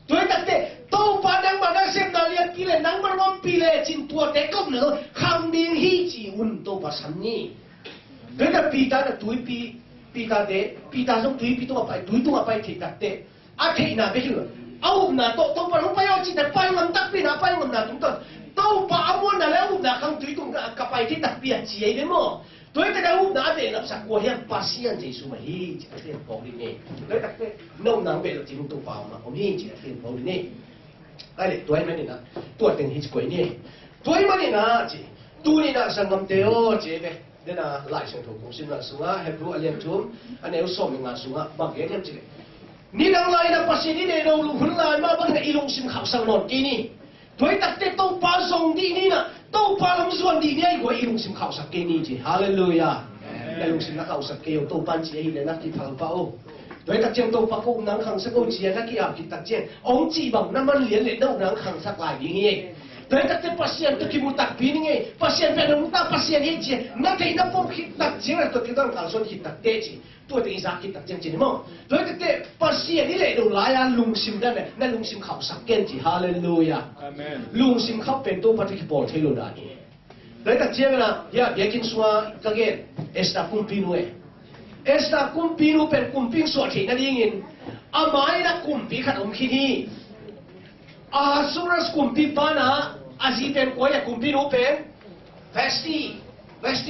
โดยตักเตตัวปั๊บนังมันได้เสียงนาเลียปีเลยนังมันวันปีเลยจินตัวเด็กก็เหนือหังดิงฮีจีอุ่นตัวปั๊บสันนี่โดยแต่ปีตาเนี่ยตุยปีตาเดปีตาส่งตุยปีตัวไปตุยตัวไปที่ตักเตอาเทน่ะไปถึงเอาอุบหนักตัวปั๊บลงไปเอาจีแต่ไปมันตักปีน่ะไปมันหนักตรงต้นตัวปั๊บเอาวนน่ะแล้วอุบหนักหังตุยตรงกับไปที่ตักเปียจีไอ้เดโมโดยแต่อุบหนักเดนับสักว่าเฮียปัสยันเจสุมาฮีจีเรื่องของนี่โดยแต่น้องนางเบลจีนตัวปั๊บมาผมฮีจีเรื่องของนี่ ไอ้เลยตัวมันนี่นะตัวเต็งฮิตกวยนี่ตัวมันนี่นะจีตัวนี่นะสังคมเดียวจีเบเดี๋ยวนะหลายเสียงถูกคงสินะสุงะเฮบรูอเลียนจุมอันนี้อุศมิงาสุงะบางเรื่องจีนี่นังไลนะปัสสินี่เดี๋ยวลูกหุ่นลายมาบางในอีลงสิมข่าวสังนนกีนี่ตัวตัดเตะตัวปลาทรงดีนี่นะตัวปลาลงส่วนดีนี่ไอ้หัวอีลงสิมข่าวสักกีนี่จีฮาเลลูยาไอ้ลงสิมนักข่าวสักกีตัวปันจีไอ้เรื่องนักที่ฟังเปล่า对他讲到八公能行识个字，那佢阿佢特講，昂字望那麼連連都能行識來嘅。對他啲pasien都佢冇特別嘅，pasien俾人打pasien嘅字，那佢那幫佢特講嚟，都佢當行順佢特啲字，都係啲佢特講字麼？對他啲pasien你嚟到來啊，龍心得咧，那龍心靠實見字，哈利路亞。龍心靠變到把佢保睇落嚟。對他講啦，呀，別見說嗰個 esta cumpino esta kumpino pen kumping suati na dingin amai na kumpi kan kini asuras kumpi pana azi pen koya kumpino pen vesti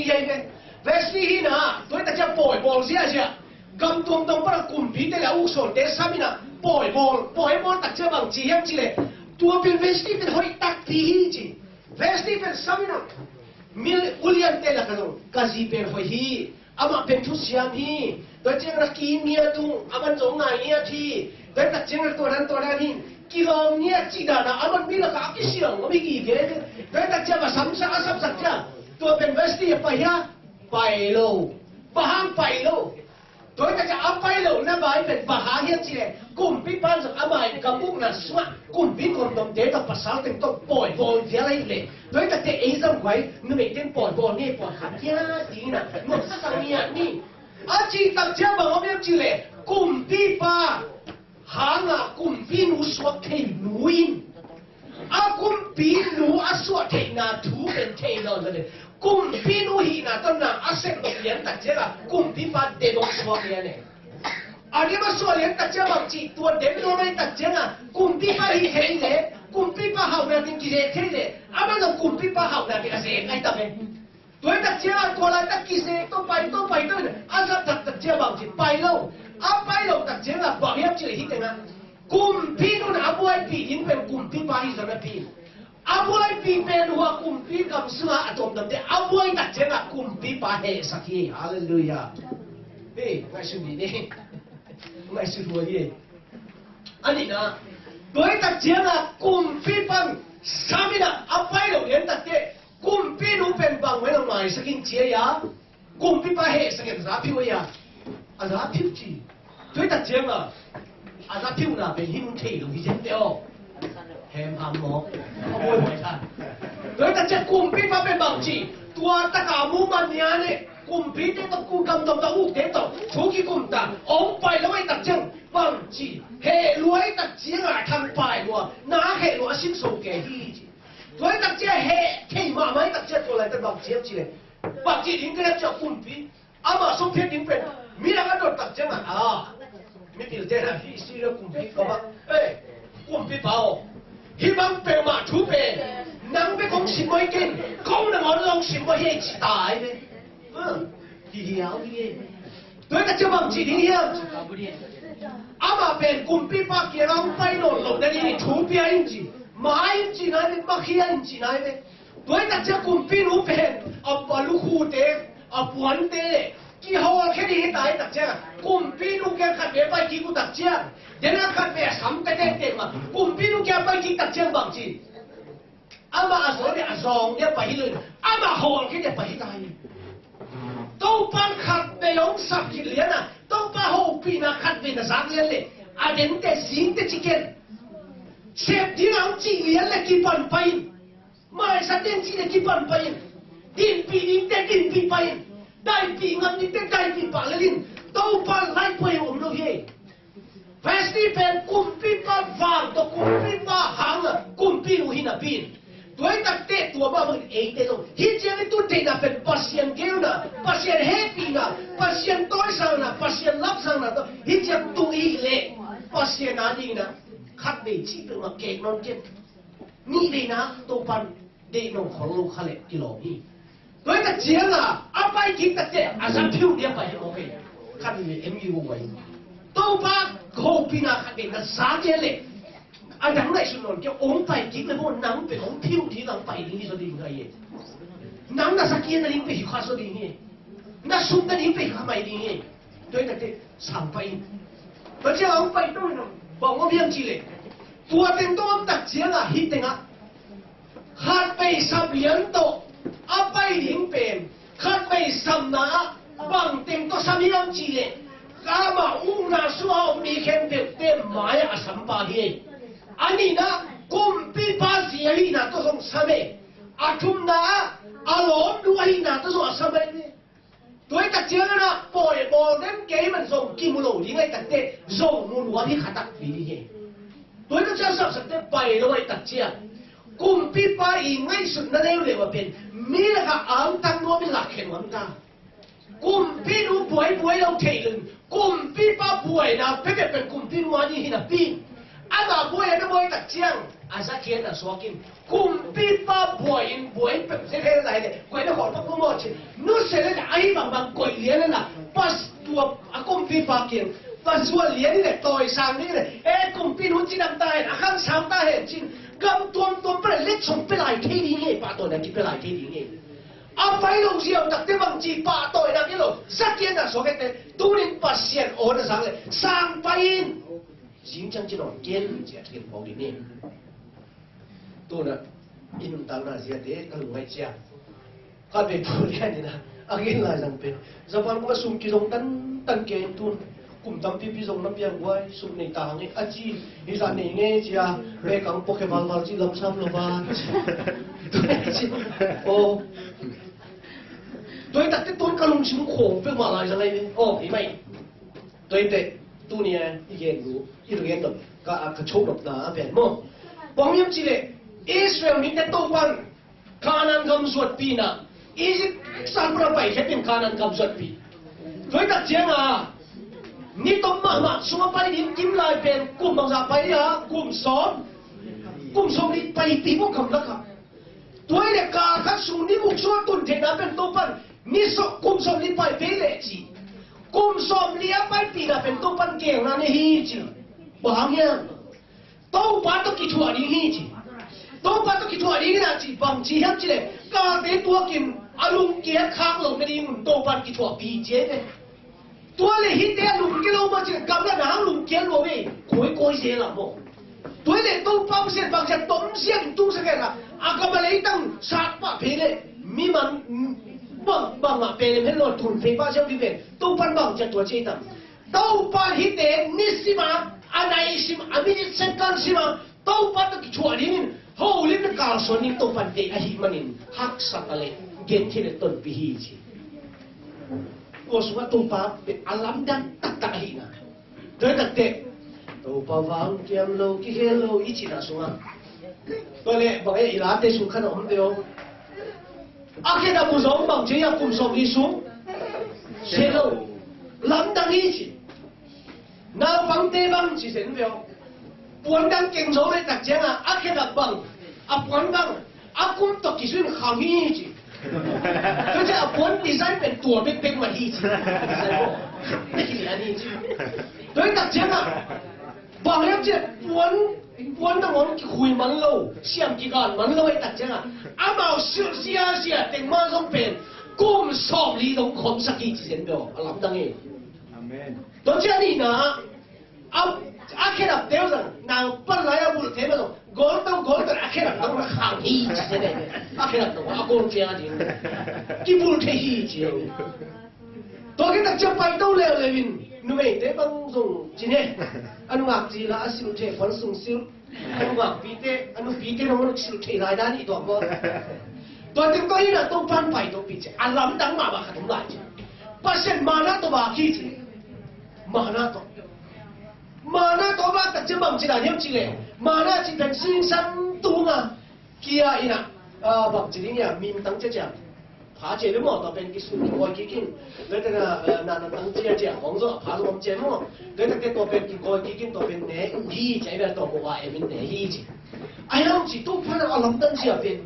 yai pen vesti hina toi ta cha poi bol sia gam tum tum para kumpi te la uso te samina poi bol ta cha bang chi yang chi le tua pen vesti pen hoi tak pi chi vesti pen samina mil ulian te la kanu kazi pen hoi hi ama pen thu siam hiตัวเจ้ารักกี้เมียตุงอามันจงไงเนี่ยที่ตัวตัดเจ้าตัวนั้นนี่กิโลเนี่ยจีดานะอามันมีราคากี่เสียงไม่กี่เกณฑ์ตัวตัดเจ้ามาซ้ำสักจ้าตัวเป็นเวสตี้ไปฮะไปโลปะหางไปโลตัวตัดเจ้าเอาไปโลนั่นหมายเป็นปะหางเฮียจีเลยกุมพิพันธ์อามันกำบุกนั่นสวะกุมพิคนตรงเดตภาษาเต็มต้องปล่อยบอลเสียอะไรเลยตัวตัดเจ้าเองสังไว้นึกไม่เต็มปล่อยบอลนี่ปล่อยขัดยาดีนะหมดสังเนียนี่อาจีตักเจ้าบอกว่าไม่จีเลยกุมพีป้าหางอ่ะกุมพีหนูสวดเทหนูอินอากุมพีหนูอาสวดเทนาถูเป็นเทนอนเลยกุมพีหนูหินาต้นน่ะอาเสกดอกเลี้ยงตักเจ้ากุมพีป้าเดบกสวดเลี้ยงเนี่ยอันนี้มาสวดเลี้ยงตักเจ้าบางจีตัวเด็กน้อยตักเจ้ากุมพีป้าหิเทเลยกุมพีป้าเห่าแบบนี้กี่เทเลยอามันต้องกุมพีป้าเห่าแบบนี้อะไรไอ้ตั้งเองตัวตัดเจ้าตัวอะไรตัดกี่เสกต้องไปอาจจะตัดเจ้าบางทีไปแล้วอาไปแล้วตัดเจ้าบอกให้เจ้าหิ้งนะกุมพีนู่นอาบวยปีหินเป็นกุมพีไปสำนักพีอาบวยปีเป็นหัวกุมพีกับเสืออาตมดำเดอาบวยตัดเจ้ากุมพีไปเฮสักทีฮาเลลูยาเฮ้ยไม่สุดนี่ไม่สุดหัวนี่อันนี้นะตัวตัดเจ้ากุมพีปังสามีนะอาไปแล้วเรียนตัดเจ้ากุมพีนูเป็นบางเวลาไม่สักินเจียกุมพีไปเฮสักินราพิวยาอาราพิวจีตัวตัดเจ้าอาราพิวน่ะเป็นหินเทลงที่เจ็บเดียวแฮมฮัมหมอกขโมยหวยท่านตัวตัดเจ้ากุมพีมาเป็นบางจีตัวตะกามูมันเนี่ยเนี่ยกุมพีเด็กต้องกูกำต้องตะอุกเด็กต้องทุกข์กุมตาองไปแล้วไอ้ตัดเจ้าบางจีเฮรวยตัดเจ้าทางไปวัวน้าเฮรวยสิ้นส่งแก่ที่ตัวตัดเจ้าเฮที่มาไม่ตัดเจ้าตัวอะไรแต่บางเจ้าจีเลยบางจีดิ้งก็เจ้ากุมพีอามาสุเพียดิ้งเป็นมีอะไรโดนตัดเจ้าไม่ติดเจ้าที่สิเรากุมพีก็ว่ากุมพีเปล่าฮิบังเป็นมาทุเปนังเป็นของสิบไม่กินเขาหนังลงสิบไม่เห็นจีตายเลยดีเดียวดีตัวตัดเจ้าบางจีดิ้งเหี้ยอามาเป็นกุมพีปากเกี่ยวกับไปโน่นหลบได้ดีทุเปียอินจีมาอินจีนั่นเป็นปากเขียนจีนั่นเป็นตัวตัดเจ้ากุมพีรู้เป็นอับลูคูเตอับวันเตกี่หัวแค่นี้ตายตัดเจ้ากุมพีนูแกขัดเบี้ยไปกี่กูตัดเจ้าเดี๋ยวนักขัดเบี้ยซ้ำแต่เด็กมากุมพีนูแกไปกี่ตัดเจ้าบางจีอามาอาศัยเนี่ยอาซองเนี่ยไปเลยอามาหัวแค่เนี่ยไปตายต้องปันขัดเบี้ยองสับกี่เหรียญน่ะต้องปันหัวปีน่ะขัดเบี้ยสักเหรียญเลยอาเดนเตสิงเตจิเกนเชฟที่เราจีเหรียญเลยกี่ปันไปไม่สัตย์เดนจีเลยกี่ปันไปดินปีนี้เตดินปีไปได้ปีเงินนี่เตได้ปีปากเลยดินต้องปันไล่ไปผมดูเฮ้เฟสติเป็นกุมปีปาฟังตัวกุมปีปาหางกุมปีนูหินาปีนตัวตัดเตะตัวบ้ามันเองเตะตัวฮิตเจนี่ตัวเตะน่ะเป็นปัสเซียนเกลน่ะปัสเซียนเฮปีน่ะปัสเซียนต้อยสังน่ะปัสเซียนลับสังน่ะตัวฮิตเจตัวอีเล่ปัสเซียนอะไรน่ะขัดเบจีเป็นมาเก่งนอนเจ็บนี่เลยนะตัวปันเด็กน้องของลูกเขาเล็กกิโลนี่ตัวตัดเจียงอ่ะเอาไปกินตัดเตะอาจารย์พิวเนี่ยไปโอเคขัดมีเอ็มยูไว้ตัวปันโคปีน่ะขัดเบน่ะสาเจเล่啊，人来说叫王拜金的，我人被王票提人拜年说灵个嘢，人那啥见的灵被夸说灵嘅，那送的灵被夸买灵嘅，对的对，常拜，而且王拜都呢，帮我编起来，多定多特奖啊，一定啊，黑被10年度，啊拜年病，黑被10拿，帮定多3年之类。阿嘛乌那说好，每天得买啊300个，啊你呢？公比巴西里那都从3倍，啊tum那啊罗路里那都从3倍呢。对特奖啦，无人给们从金木路应该特得从木路去卡达里的。对特奖上实得拜了位特奖，公比巴应该顺那了了边，米那个昂当我们拉开王家。กุมพี่รู้ป่วยเราเทลึงกุมพี่ป้าป่วยนะเป็นกุมพี่วันนี้นะพี่อาตาป่วยนะป่วยตัดเชียงอาซาเขียนนะสวกินกุมพี่ป้าป่วยเป็นเรื่องอะไรเนี่ยป่วยแล้วขอพักผ่อนชินู้นเสร็จแล้วไอ้บางป่วยเลี้ยงน่ะปัสตัวกุมพี่ป้าเกี่ยงปัสตัวเลี้ยงนี่แหละต่อยสามนี่แหละกุมพี่นู้นจีนำตายนะข้างสามตายเห็นจริงกำตัวเป็นเล็กส่งไปหลายที่นี่ไงป้าตัวนั้นกินไปหลายที่นี่ไง阿摆龙时候，特地忘记把刀那个咯，杀见啊，说个的，都能把线熬得上来，上百人，新疆这种坚决天保的呢，都呢，因当那些的，他很会讲，他被不看的呢，阿个来上边，这帮我送几种单件都。cùng tâm phi phi dùng năm biang quay sụp này tàng ấy à chi đi ra này nghe chị à về cẳng bốc cái vào chị làm sao rồi ba ô tôi đặt cái tôn calung xuống khổ với mà lại ra đây ô ý mày tôi để tu nè ý kiến đủ ý kiến được cả chốt được là về mà bằng nhiêu chị lệ Israel mình đã tu quan Canaan cầm suốt pi na Egypt san pra bảy hết tiền Canaan cầm suốt pi tôi đặt tiếng àนี่ต้องมาสมไปดินจิ้มลายเป็นกลุ่มบางสาไปฮะกลุ่มสองนี่ไปตีพวกคำละครับตัวเด็กกาคัดสูนี่มุกส่วนตุนเทน่าเป็นตัวปันนี่สกลุ่มสองนี่ไปเป็นเลจีกลุ่มสองนี่ไปปีน่าเป็นตัวปันเก่งนั่นฮีจีบางอย่างตัวปันต้องกิจวัตรนี้ฮีจีตัวปันต้องกิจวัตรนี้นะจีบางจีฮับจีเลยกาเตตัวกินอารมณ์เกียร์ข้างลงไม่ดีมันตัวปันกิจวัตรปีเจ๊เนี่ยตัวเลยฮิตเดียลุงกิโลมาจีกำลังหาลุงเกียร์ลงไปคุยเสียละโมตัวเลยตู้ปั๊มเสียบางเสียต้มเสียตู้เสียละอากาศเลยตั้งชาติป่ะเพลมีมันบางอ่ะเพลให้หลอดทุนเพลป้าเจ้าดิเวนตู้ปันบางจะตัวเจตังตู้ปันฮิตเดียนิสิมาอันไหนสิมาอันนี้เซนกันสิมาตู้ปันตะกี้ชัวร์นี่โหลิมการส่วนนี้ตู้ปันเดียหิมันินฮักสักอะไรเกณฑ์ที่ต้นปีฮีจีตัวสุภาพตัวป้าเป็นอลัมดันตักตะหินะเดินตักเตะตัวป้าวางเกียมโลกิเฮโลอีจินะสุมาตัวเล่บางอย่างอีหลาเตสุขนมเดียวอาเกดาบุษบางเจียกุมสมิสุเชโลลัมดันอีจิน้าฟังเตบังจีเซนเดียวปวนดังเก่งโซเลยตักเจียงอ่ะอาเกดาบังอาปวนบังอากุมตกกิสุนขางอีจิก็จะเอาผลดีไซน์เป็นตัวเป็นมาดีจีไม่กี่อันนี้จีโดยตัดเจ้าอ่ะบอกแล้วจะผลต้องมันคุยมันโลเชื่อมกี่การมันโลให้ตัดเจ้าอ่ะอามาเสียแต่มาต้องเป็นกุมสอบลีต้องคนสักกี่จีเซนเดียวอัลลัมดังเองตอนเช้านี่นะอาแค่ดับเดียวกันนางปั้นไหลอาบุลเทมันต้องgoldenอาแค่ดับต้องมาข้างฮีจีเซนเนี่ยอาแค่ดับต้องอากูเฟียจริงกี่บุลเทฮีจีตัวแค่ตัดเจ้าไปต้องเร็วเลยวินนู่นเองแต่บางส่งจีเนี่ยอันนู้นจีละสิลุเทฟันส่งสิลอันนู้นปีเตอันนู้นปีเตน้องมันสิลุเทหลายด้านอีกตัวก็ตัวถึงตัวนี้นะต้องปั้นไปต้องปีเจอัลลัมดังมาบ้าขัดหลายจีปัจเจกมานะตัวบ้าขี้จีมานะตัวบ้าตัดเจ้าบังจีน่ะเนี่ยจีเลยมานะจีเป็นสิ่งสันตุงอ่ะเกียร์อีน่ะบังจีเนี่ยมีตั้งเจ้า爬起来么？到边去顺过去紧，你这个那当姐姐，黄咗爬到咁正么？你这个到边去过去紧，到边呢？起仔咧到冇话下面呢起子。哎呀，是都看到我諗燈之入邊，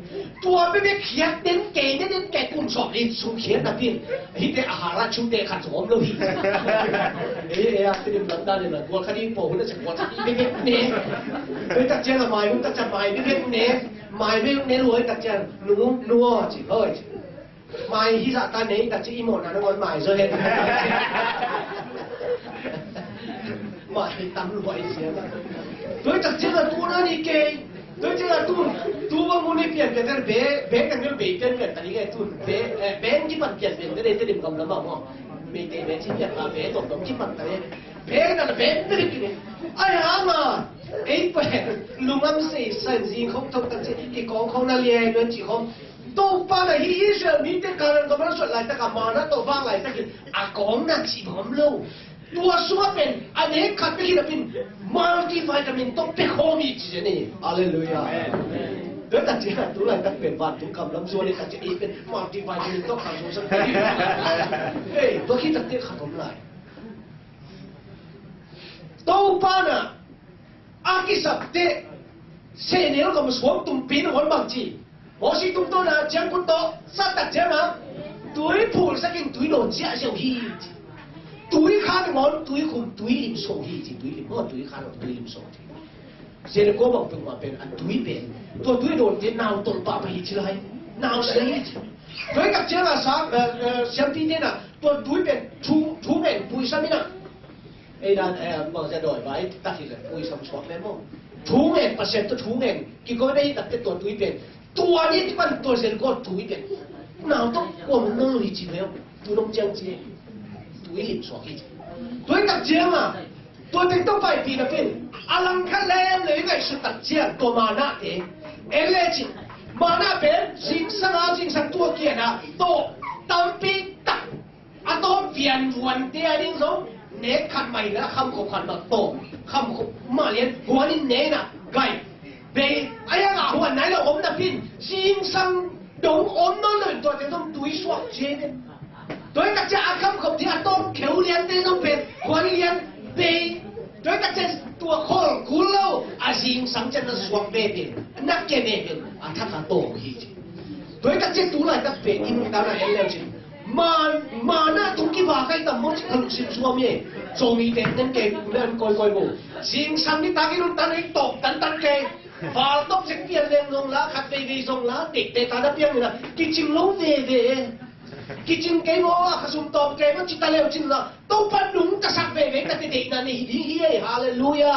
ตัวไม่ได้เขียนเด่นเก่งเด่นแก่กุญชอบนี่สูเขียนนะพี่ฮิตเดอาหารชุดเดขัดสมเลยพี่เอ้ยที่นี่มันได้เลยนะตัวคดีโผล่เนี่ยจะกว่าจะไม่เว้นเนี่ยเฮ้ยตัดเจ้าละไม่รู้ตัดจะไม่เว้นเนี่ยไม่เว้นเนี่ยรวยตัดเจ้านัวจีเฮ้ยไม่ที่จะตาเนี่ยตัดจะอีโมนะน้องวันไม่ใช่ไหมไม่ตำรวจเสียนะโดยตัดเจ้าตัวนั้นนี่เก่งโดยเจ้าตัวว่ามันไม่เปลี่ยนแต่เบ๊กันก็เบ๊กันกันแต่นี่ไงตัวเบ๊ที่มันเปลี่ยนแต่ได้ที่เดิมกำลังมั่งไม่ได้เบ๊ที่เปลี่ยนเบ๊ตกที่มันแต่เบ๊นั่นเบ๊ไม่ได้กินไอ้ห่ามาไอ้เบ๊ลุงมันเสียสัญญาเขาทำตั้งแต่ที่เขานั่นเลี้ยงเงินจีเขาตัวป้าเนี่ยฮีเชื่อมีแต่การกำลังสดไหลแต่กับมานะตัวป้าไหลแต่กินอากงนั่นจีผมรู้ตัวสัวเป็นอันนี้ขัดไปที่เป็นมัลติวิตามินต้องเป็นโฮมิจินี่ฮาเลลูยาเดี๋ยวตัดเจ้าตัวไหนตัดเป็นวันทุกคำลำส่วนนี้ตัดจะอีเป็นมัลติวิตามินต้องขัดสมสังเกตเฮ้ยตัวขี้ตัดเตี้ยขัดผมเลยตัวป้าน่ะอากิสับเตะเสนียก็มาสวมตุ้มปีนคนบางจีพอสิตุ้มตัวน่ะเจ้ากุโตสัตว์ตัดเจ้านะตัวผู้สักกินตัวโดนเจ้าเสียวฮี对看的我对控对林送起是对林，我对看我对林送起。现在国王兵话变啊对变，ตัว对โดนที่闹ต้นป่าไป起来，闹死一起。对กับเจ้าละ相比呢，ตัว对变出变对什么呢？ไอ้ด้านบอกจะโดยไว้ตัดสิน对什么错แม่มั้ง出变%都出变，結果呢ตัดตัว对变，ตัวนี้ที่มันตัวเสียก็对变，闹ต้น我们弄一起没有，都弄这样子。对林所起，对特奖啊，ตัวเป็นต้องไปปีละเป็นอลังคันแล้วเลยไงสุดตัดเจียงตัวมานะเองเลจิมานะเป็นสิ่งสังตัวเกียนะโตตั้มปีตักอะโตเปลี่ยนวันเดียดิ้งสงเนขันใหม่แล้วคำขบขันมาโตคำขบมาเรียนหัวนี่เนน่ะไกเบย์ไอ้ยังอ่ะหัวไหนแล้วผมน่ะพินสิ่งสังดงอมนั่นเลยตัวจะต้องดุยสวกเจนโดยกับจะอาคำขบที่อาต้องเขียวเลี้ยงได้ต้องเป็นควรเลี้ยงเบย์โดยกับจะตัวโคลคุลโลอาสิงสังจันทร์สวงเบย์เป็นนักเกเบย์เป็นอาทักขาโตฮีจิโดยกับจะตัวอะไรตักเป็นอิมตานาเอลเลจิมาหน้าทุกที่ว่าใครต่ำมั่งขลุสิบสวมเย่โจมีเด็กนั่นเก่งเล่นก้อยโบสิงสังที่ตากิรุนตันให้ตกตันเก่งฝาต้องเสียงเปลี่ยนเรื่องลงละขัดเบย์ส่งละเด็กตาดับเบี้ยนี่ละกิจิมลงเบย์กิจเกมว่าขสุนตอบเกมว่าจิตตะเลวจินละตัวปันนุ่งกษัตริย์เวกแต่เด็กนั่นนี่ดีเฮ้ยฮาเลลูยา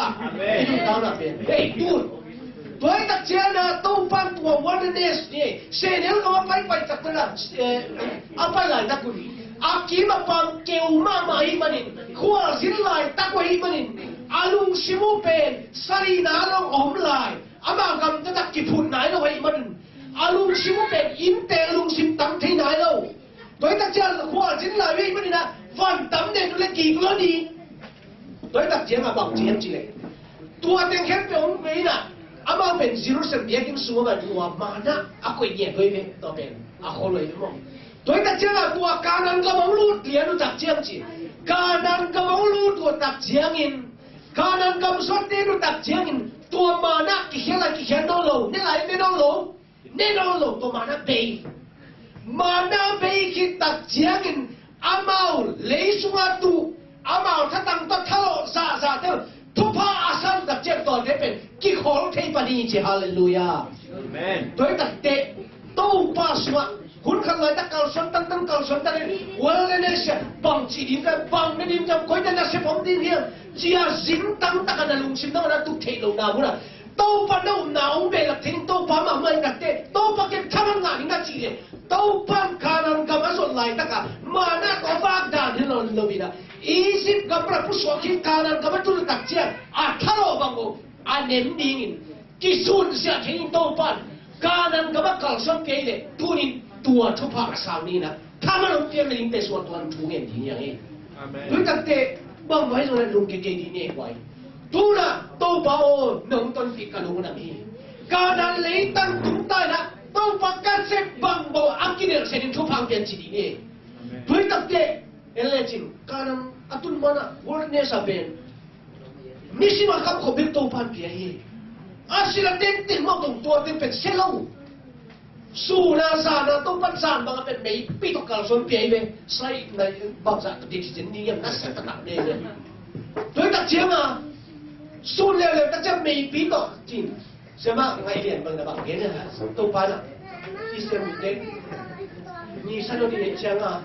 ดูตามนั้นเป็นเฮ้ยดูตัวไอ้ตัดเจ้านะตัวปันตัววันนี้เนี่ยเสนียก็มาไปตักนะอะไรเลยตักคุณอากีมาปังเกี่ยวมาหิมันนี่ขวานสินลายตักไว้หิมันนี่อาลุงชิมูเป็นสรีนาลงอมลายอามากำจะตักกี่พุ่นไหนเราไว้มันอาลุงชิมูเป็นอินเตลุงชิมตั้งที่ไหนเราโดยตัดเจ้าขวานสินลายไว้มันนี่นะฟันตั้มเด็กเล็กกี่กล้ดีโดยตัดเจ้ามาบอกเจียมจีเลยตัวเด็กแค่เป็นองค์ไม่น่ะอามาเป็นสิรุสันเบียกิมสัวมันตัวมานะอากุยเนี่ยด้วยเป็นตัวเป็นอาคนเลยมั้งโดยตัดเจ้าตัวการนั้นก็มองรู้เดียรู้จักเจียมจีการนั้นก็มองรู้ตัวตัดเจียงินการนั้นก็สวดเดียรู้ตัดเจียงินตัวมานะกี่เขียนอะไรกี่เขียนโนโลนี่ไรไม่โนโลนี่โนโลตัวมานะเบย์มานะเบย์คิดตัดเจียงินอามาเลยสุงาตูอามาถ้าตั้งตัวเท่าซาเท่าทุพาอาสันตัดเจ็บตัวได้เป็นกี่ของเทปนีเจฮาเลลูยาโดยตัดเตะตู้ป้าสวะคุณขันเลยตะเกาสนตั้งเกาสนตั้งวันเลยเนี่ยเสียบังจีดินกันบังไม่ดินจำคอยจะน่าเสียผมดินเฮียเจียสิงตั้งตะกันลุงสิงตั้งนั้นตุเทลงน้ำมุนะตู้ป้าเน่าหนาวเบลทิ้งตู้ป้ามาไม่ตัดเตะตู้ป้าเก็บทำงานนี่ก็จีเลยตู้ป้าขานันกับมาสนไหลตะกันมาหน้าตัวบ้าด่านที่เราเลวินะ20กับพระผู้สวดที่การนั้นกับมาตุลตักเจียทะเลาะบังโอเน้นดิ่งกิสุนเสียทิ้งตู้ป้าการนั้นกับมาเกาสังเกตเลยทุนินตัวทุพภาษานี้นะถ้ามันลงเตียงลิงแต่ส่วนตัวทุเงินที่อย่างนี้ด้วยตั้งแต่บางไว้ส่วนลุงเก่งๆที่นี่ไว้ทุนะตู้ป้าโอหนึ่งต้นปีกันลุงนั่นนี่การนั้นเลยตั้งตุ้งใต้นะ都把干些帮助阿基的先出旁边去的，对的的，人来讲，可能阿顿mana work ne saben，misi makam ko bil to pan piahi，阿是la den den mo tong tua den pet selo，苏那啥那都pan san mga pet may pito kalson piahi be，sai na bangsa di ci ni yam na sa tanak de de，对的讲啊，苏了了大家没比到进。什么爱练帮的帮别人都办了，一些没得，你看到的人讲啊，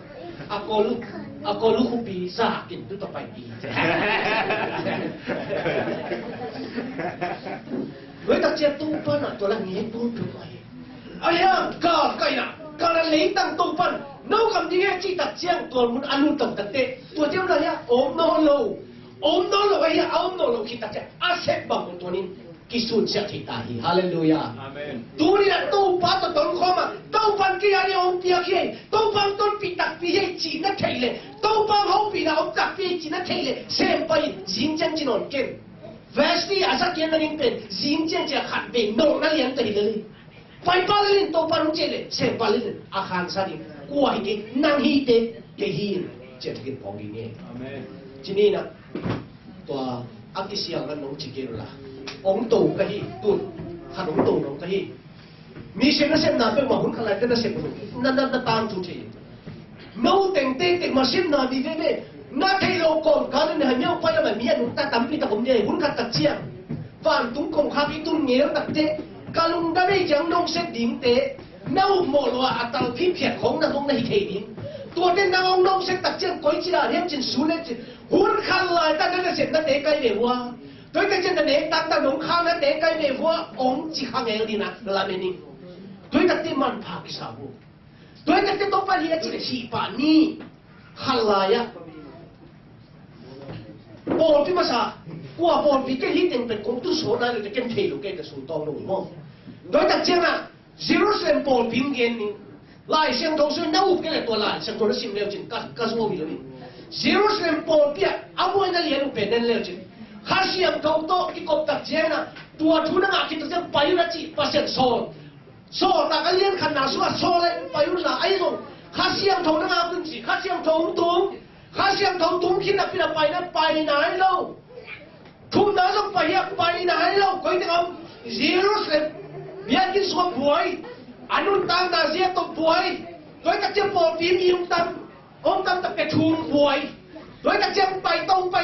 阿哥路虎比啥给都到摆地，为大家都办了，多了你都不来，哎呀，搞该了，搞了雷当都办，那咁啲嘢知得讲，ตัวมันอนุตตะเตตัวเจ้าอะไรอ่ะอมโนโลไอ้ยาอมโนโลคิดตะเจอาเซบังตัวนี้ Kisun siya titahi. Hallelujah. Amen. Tuli na tupa to ton koma. Tupan kaya ni om pia kaya. Tupan ton pitak piya china kaile. Tupan hong pina om tak piya china kaile. Sempay zinjan jinon ken. Vesti asa kaya na rin pen. Zinjan siya khatbe. No na liyan tayo lali. Paipalalin tupan hong chile. Sempalin akan sa rin. Kuha hiki nang hite. Yahin. Siya takin pogi niya. Amen. Jinina. Tua akisiyang kan nung chikiro la. Ông tù cái gì tuột hạt ông tù ông cái gì mi xem nó xem nào bên mà muốn khăn lại cái nó xem nó tan tu thì nấu tiền tiền mà xem nào đi về nó thấy lâu còn cá nên hình nhau quay lại miệng chúng ta tắm đi ta cũng nhảy muốn cắt tật chiang và chúng cùng khác cái tuôn nhớ tật thế cả lùng đã bây giờ nông sẽ điểm thế nấu mồ loa tàu phim phiệt không là không này thể điểmตัวเด่นนางองนงเสกตักเจียงก้อยจีราเรียมจินสูเล่จิหุ่นขันลายตั้งแต่เสร็จนั่นเด็กไกลเดียว对个真的呢，当农康那得该呢，我昂几行眼里呢，那边呢，对个的蛮怕的啥不？对个的都把你这个西巴你，看来呀，我比么啥？我比这一定被公都说那个跟铁路给的说到路么？对个讲啊，0线平原呢，来相同是那五个来多来，相同的心了紧，告诉我比了呢，0线边，阿莫那连路边那了紧。Khasiam kau to ikop tak jena tua tuna ngak kita jeng payu na ci pasien so tak kalian kan nasua so le payu na ayo khasiam thong na ngak kun ci khasiam thong tung kina pina pai nai lo thum na lo pai nai lo koi te om zero se biar kin so buai anun tang na sia to buai koi tak jeng po pim im tam om tam tak ke thum buai koi tak jeng pai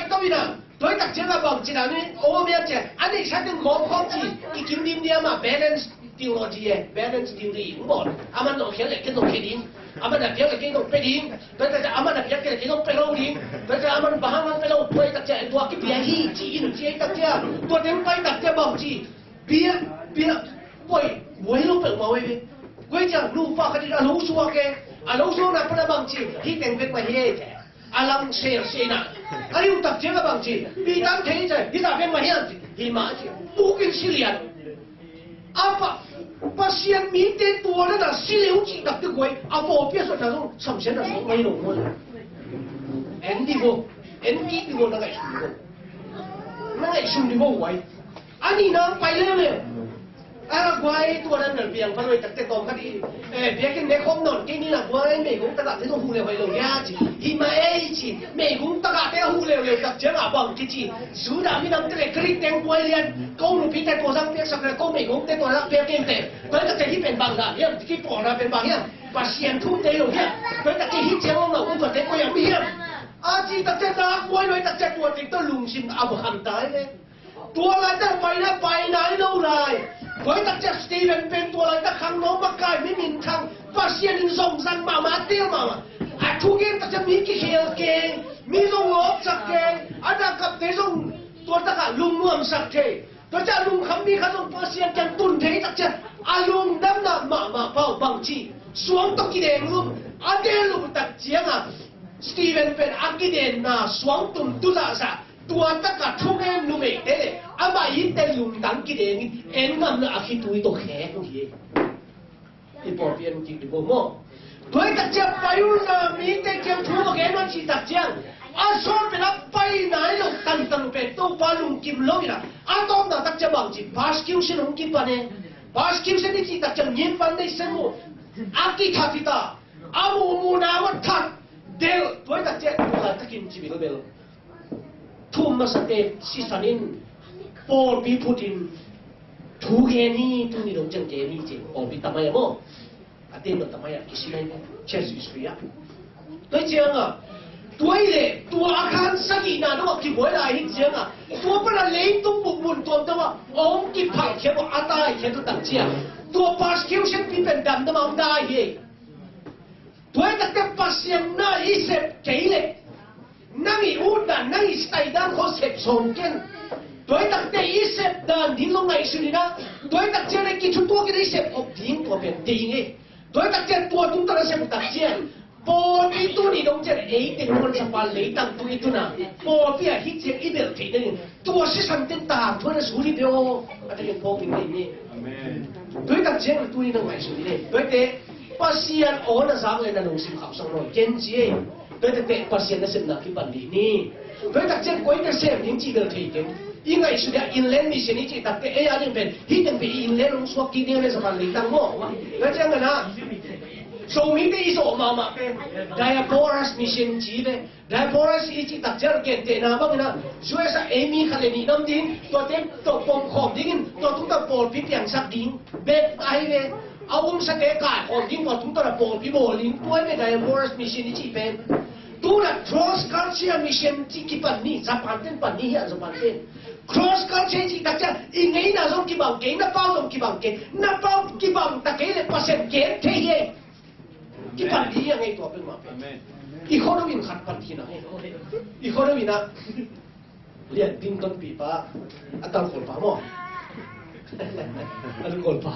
tong ina đối đặc chế là bằng chỉ là nên ôm miếng chè anh ấy xác định có không chỉ cái kiếm điểm điểm mà balance điều lo gì balance điều gì cũng bỏ anh mà nó khiến lại cái nó cái điểm anh mà đặt cái cái nó cái điểm đối đặc anh mà đặt cái cái nó cái lâu điểm đối đặc anh mà bahang anh cái lâu đối đặc chế tua cái bia hi chỉ nó chỉ đặc chế tua điểm bay đặc chế bằng chỉ bia quay lúc phải màu ấy quay chẳng lu pha cái là lú xua cái lú xua là phải bằng chỉ hi tiền việc mà hi alam share na ayu tak jega bang chi bi dang thei chai hi da pen ma hian hi ma chi tu kin silian apa pasien mi te tua na da siliu chi dak te goi a po pia so ta so sam chen da so mai lo mo endi vo na ngai shum ni vo wai ani na pai le quay tuaนั้นเบียงพลอยตักแต่ตอมคดีเบียกินเมฆนอนกินนี่นะว่าเมฆตะกะที่ต้องหูเร็วไปลงยาจีหิมะจีเมฆตะกะที่หูเร็วตักเจ้าบังจีสุดามีน้ำเตะกรีดแตงป่วยเลียนก้มพิษแต่ตัวสังเปียกสักแต่ก้มเมฆแต่ตัวรักเปียกเก่งแต่เฮ้ยตักแต่ที่เป็นบางด่านเนี่ยที่ปอดเป็นบางเนี่ยปัสเซียนทุ่มเตะลงเนี่ยเฮ้ยตักแต่ที่เจ้าเราอุ้มตัวเตะก็ยังมีเนี่ยอาจีตักแต่รักป่วยเลยตักแต่ตัวติดตัวลุงชิมเอาหันตายเลยตัวอะไรแต่ไปนะไปไหนเล่าไรvới tất cả Steven bên tua lại tất khang nó mắc cài mới nhìn khang và xiên rồng răng mà tiêu mà thu game tất cả mi cái khéo kê mi rồng ngóp sặc kê đã gặp thế rồng tua tất cả lùng muộn sặc kê tất cả lùng khăm mi khăm rồng và xiên chân tuần thế tất cả lùng đâm là mà vào bằng chi xuống tóc cái đèn luôn đèn lùng tất cả Steven bên cái đèn là xuống tùm tu là sao tua tất cả thu game lùng mệt thế mà ít tên lùng đắng cái đèn em ngầm là khi tôi to khé không gì thì bỏ tiền chỉ được bộ mò tôi đặt chép bay là mi tên chép thu một cái nó chỉ đặt chép số về là bay nãy lúc tăng về tôi ba lùng kim lối là tóm là đặt chép bằng chỉ pass kill xin không kim vào này persecution ni kita jang nyimpan ni semu aki thafita amu munawa that del toy tak je la takin jibil bel thum masate sisanin por bi putin thu ge ni tu ni dong jang ge ni je por bi tamaya mo atin no tamaya kisinai ne jesus ya toy jang a toy le tua akan sagi na no ki boy lai hin jang a tua para le tung bu mun tom tawa ong ki phai khe bo atai khe tu tak chia tua persecution pi pen dam da mang dai ye toy tak te pasien na isep keile nangi uda nangi stai dan ko sep songken toy tak te isep dan din lo ngai sunina toy tak chere ki chu to ki isep op ding ko ben ding e toy tak te to tung ta sep tak che po bi tu ni dong che e te kon sa pa le tang tu itu na po bi a hi che i bel te ne to si san ten ta to na su ri deo ata ke po pin ni amen toy tak che tu ni ngai su ni toy te pasien o na sang le na nong sim khap sang no ken ji đối với tệ pasien na sem na ki ban li ni đối với chen koi ka sem ning chi del thei ken ingai su da in len mi se ni chi tak te e a ning pen hi ten be in len long swak ki ne le sa ban li tang mo la chen na so mi te iso ma ma pen diasporas mission chi be diasporas i chi tak cher ken te na bang na suai sa emi khale ni nam din to te to pom khom ding to tung ta pol pi piang sak ding be ai ve awum sa te ka khom ding to tung ta pol pi bo ling poi be diasporas mission chi pen tu na cross culture mission chi ki pan ni sa pan ten pan ni ya so pan ten cross culture chi tak cha i ngei na zong ki bang ke na pau zong ki bang ke na pau ki bang ta ke le pasen ke the ye ki pan ni ya ngei to pe ma pe i khono win khat pan thi na i khono win na lian pin ton pi pa atal khol pa mo atal khol pa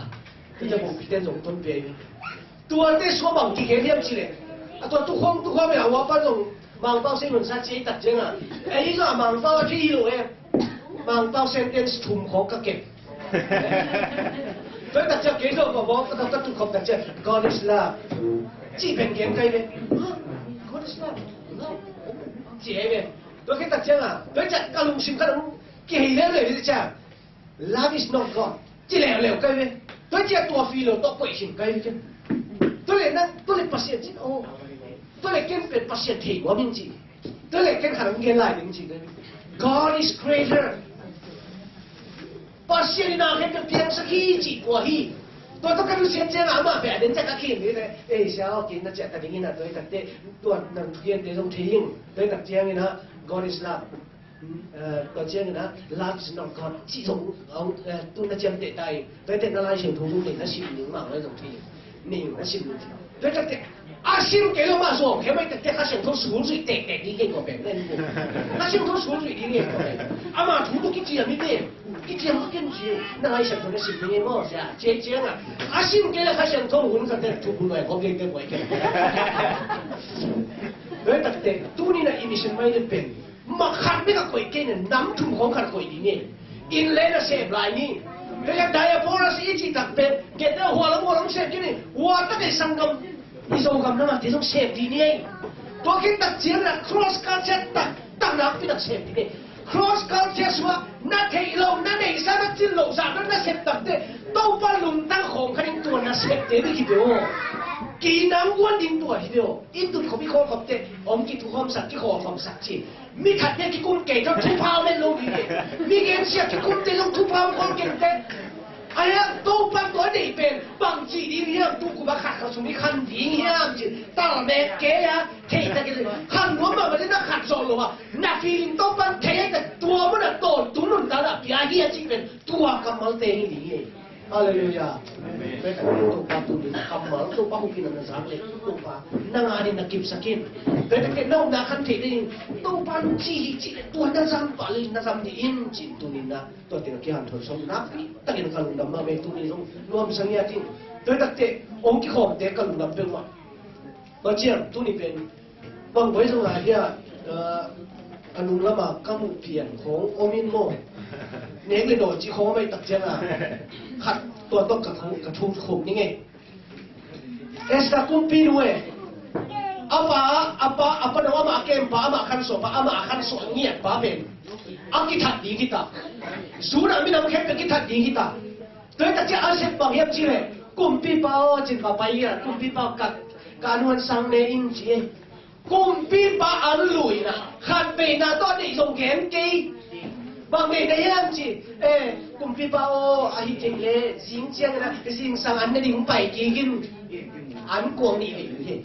tu ja bong pi ten zong ton pe tua te so bang ki ke liam chi leตัวทุกคนไม่เอาว่าป้าส่งบางเป้าเส้นหนุนซาจีตัดเจงอ่ะไอ้นี่ก็บางเป้าที่อยู่เองบางเป้าเส้นเต็นถุ่มของกระเก็บแล้วตัดเจงเกย์ก็บอกก็ต้องตัดทุกคนตัดเจง God is love จีเป็นเกย์ใครเป็น God is love จีเองแล้วแค่ตัดเจงอ่ะแล้วจะกระลุงซิมกระลุงเกย์เลยจ้ะ Love is not God จีเหลวใครเป็นแล้วจะตัวฟีโลตัวป่วยซิมใครเป็นตัวเลยนะตัวเลยปัสเซียนจีโอตัวเลยเก่งเป็นปัสเซียนถี่กว่ามินจีตัวเลยเก่งขนาดเก่งหลายมินจีเลย God is greater ปัสเซียนนี่น่าเห็นเป็นเพียงสักฮีจีกว่าฮีตัวต้องการรู้เสียงเจ้าอามาแบบเดินจากขี้นี่เลยเอ้ยเช้ากินนะเจ้าแต่ดิ้งนะตัวแต่ตัวนั่งเรียนแต่ต้องทิ้งตัวแต่เจ้านี่นะ God is love ตัวเจ้านี่นะ love is not God จีตรงเอาตัวนั่นเจ้าเตะใจตัวแต่นั่นอะไรเสียงทุ่งนี่นั่นสิ่งหนึ่งมากเลยตรงที่นี่那心问题，对对对，阿心给了嘛说，后面在他想从熟水带你给我别人不，他想从熟水你给我别，阿妈土都给讲你别，给讲不跟住，那还想从那心里么是啊？姐姐啊，阿心给了他想从混个在土不来，我给我给，对对对，都你那一米是买的变，嘛看那个鬼给呢，南土ของ看鬼里面，因来那些来呢。Kaya diasporas iti takpe, kita walang sep gini, wata kay sanggam, isang gam naman, isang sep din niya. Kung kita tira cross culture tanggap pinak sep din. Cross culture swa na kay ilaw na na isa na tilaw sa na sep takte, tau pa luntang kong kaning tuwa na sep din video. Kinangguan din tuwa video. Ito ko biko kapte, kitu kom sak ki ko kom sak chi. Mi khat ne ki kun ke to thu phao lên luôn đi. Mi gen sia ki kun te long thu phao kon ken te. Aya to pan to dei pen bang chi di hiam tu ku ba khat ka sumi khan di hiam chi. Ta me ke ya thei ta ke khan no ma ba na khat so lo ba. Na feeling to pan thei ta tua mo na to tu nun ta na pia hi chi pen tua kamal te hi ni. Hallelujah. Mereka itu patu di kamar tu pahu kina nazarle tu pa nangani nakip sakit. Mereka kenau nakan tadi tu panci tu nazam paling nazam di inci tu nina tu tidak kian tu som napi tak kena kalau nama betu ni som luam sangiatin. Mereka te ongki kau te kalau nama berma. Macam tu ni pen bang boy tu lah dia anu lama kamu pian kong omin mo. เน้นเลยโดดจีโค้ไม่ตักเจ้าขัดตัวต้องกระทุ้งขุมนี่ไงเอสตาคุมปีด้วยapa nama mak kem pa mak akan so pa mak akan so ngiat pa ben ang kita di kita sudah minam kem kita di kita tới tất cả anh sẽ bảo hiểm chi này cùng pi bao trên bảo bay à cùng pi bao cả nuôi sang này in chi cùng pi bao ăn lùi nè khăn về na to để dùng kén cây bằng về đây anh chị cùng pi bao à hi chừng lệ dính chiang na dính sang anh này đừng phải kí kim anh cuồng nị về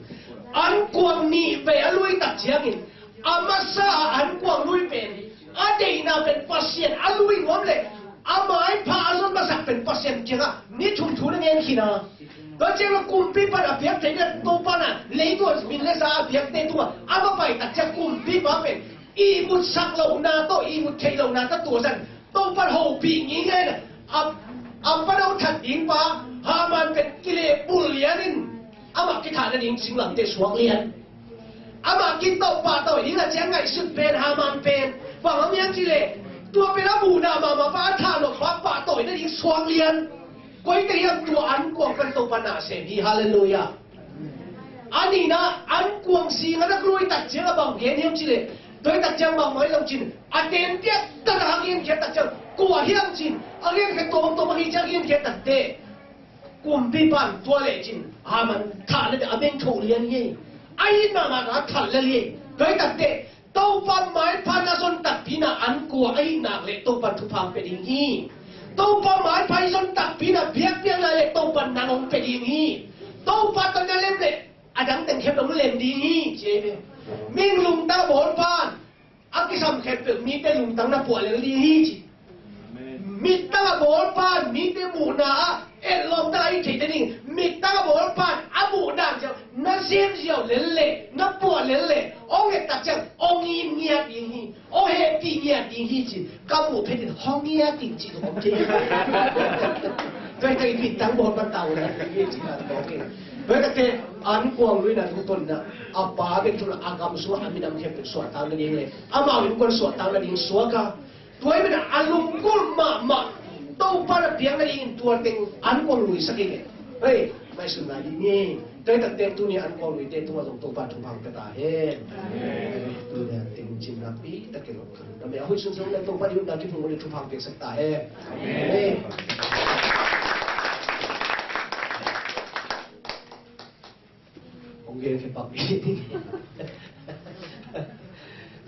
anh cuồng nị về anh lùi tất chiang in amasa anh cuồng lùi về anh đây naเป็นเปอร์เซ็นต์anh lùi ngóm lệ amai pa azon ma sak pen pasem chenga ni thum thun ngen khina to chenga kumpi pa na phek thei na to pa na leigo min le sa phek te tu ama pai ta cha kumpi pa pen I mut sak lo na to I mut thei lo na ta to san to pa ho pi ngi nge na am pa dau that ing pa ha man pen kile bul lianin ama ki tha na ding sing lam te suang lian ama ki to pa to ni la chang ngai sut pen ha man pen pa am yang chi leตัวเป็นอาบูนามาฟ้าทานหลอกฟ้าป่าต่อยนั่นเองสวงเลียนก้อยเตียงตัวอันกวงเป็นตัวปนาเสนีฮาเลลูยาอันนี้นะอันกวงสีงั้นนักลุยตัดเชือกบางเฮียนเฮียมจิเลโดยตัดเชือกบางไม้ลงจินอันเดียนเดียตัดหางเฮียนเขียตัดเชือกกลัวเฮียมจินอันเฮียนแค่ตัวบางเฮียนเฮียนเขียตัดเตะกลุ่มปีปันตัวเล็กจินอามันฐานเลยอเบนโถเลียนเย่ไอ้นามาฐานเลยโดยตัดเตะโตปันไม้พันส่วนตัดพินาอันกัวไอ้หนักเลยโตปันทุพังเป็นอย่างนี้โตปันไม้พันส่วนตัดพินาเพียงเลยโตปันนางองเป็นอย่างนี้โตปันตอนนั้นเล่มเลยอาจารย์แต่งเข้มลงเล่มดีนี้เจ๊มิ่งลุงตาบอลปานอักษรเข้มเป็นมีแต่ลุงตั้งหน้าปวดเลยดีนี้จีมีตาบอลปานมีแต่หมูนาลองได้ที่นี่มีตาบอลปานอาบูนางเจ้าน่าเสียเสียวเล่นเล่น่าปวดเล่นเล่องเห็ดตัดเจ้าองเงียบอย่างนี้องเห็ดปีเงียบอย่างนี้จีก้าวหมูเพชรห้องเงียบจริงๆของเจ๊โดยที่มีตั้งบอลมาเต่านะยี่จีกันบอกเองโดยที่อันกวางด้วยนะทุกคนนะอาป้าเป็นคนอากามสัวอามิดำเข้มเป็นสวดตามนั่นเองเลยอามาเป็นคนสวดตามนั่นเองสัวกันตัวเป็นอารมณ์กุลมาโตปาระเบียงนั่นเองตัวเต็งอันกวางลุยสักเองเฮ้ยไม่สุดนายดีนี่โดยแต่เต็งตัวนี้อันกวางลุยเต็งตัวตรงตัวปาทุพังกระตาเห็นตัวเนี่ยเต็งจินนับปีตะเกียบขันแต่ไม่เอาให้สุดๆเลยตัวปายุนนาที่ผมเลยทุพังเป็นสักตาเห็นเฮ้ยองเกลแค่ปักปี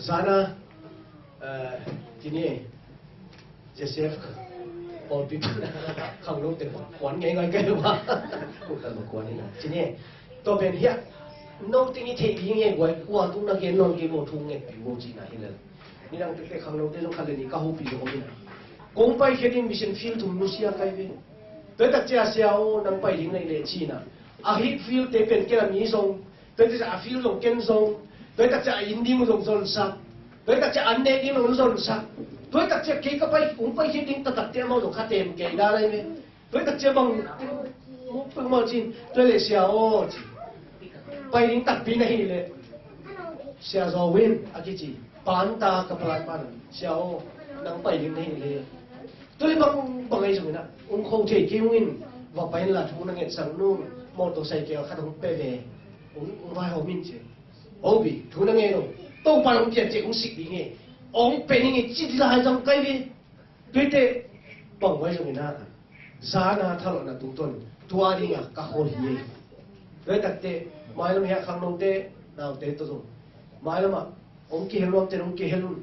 ซานะทีนี้เจสเซฟพอปีข้างลงแต่ขวัญไงกันว่าพูดกันมาขวัญนี่นะทีนี้ตัวเป็นเฮียน้องที่นี่เทพีเงี้ยกว่าตุ้งนักเรียนนอนเกมโมทุ่งเงี้ยผิวโมจีน่ะเห็นเลยนี่นั่งแต่ข้างลงแต่ต้องขัดเลยนี่ก็หูปีของนี่นะกงไปแค่ดิ้งมิชชั่นฟิลทุ่งมุสยาไกลเว้ยแต่ตัดเจ้าเสียวนั่งไปดิ้งในเลจีน่ะอาฮิตฟิลเตเป็นแค่มีทรงแต่จะอาฟิลลงเกนทรงแต่ตัดเจ้าอินดี้มันลงโซนซักแต่ตัดเจ้าอันเนกี้มันลงโซนซักด้วยตัดเจ้าเกี่ยวกับไปอุ้งไปคิดดิ้งตัดเจ้ามาลงคาเต็มเกี่ยวได้ไหมด้วยตัดเจ้าบางมุกเป็นมาจีนด้วยเลยเสียวจีไปดิ้งตัดปีไหนเลยเสียจอวินอากิจีปานตากับปลายปานเสียวนั่งไปดิ้งไหนเลยด้วยบางไอ้สมัยนั้นอุ้งคงเทกิวินว่าไปนั่นแหละทุกนั่งเงินสั่งนู่นมอเตอร์ไซค์เกี่ยวขัดของเป้เลยอุ้งว่าเขามินเจโอ้บีทุกนั่งเงินต้องไปลงเจ็บเจ็บอุ้งสิบปีเงี้ยองเป็นยังไงจิตใจจังไกลเลยด้วยแต่บางไว้สมัยนั้นซานาทะเลาะนั่นตุ้งต้นตัวนี้อ่ะก็โหดเหี้ยด้วยแต่เตะไม่ละมีข้างนอกเตะน่าเตะตัวตรงไม่ละมาองค์เกลล์เตะองค์เกลล์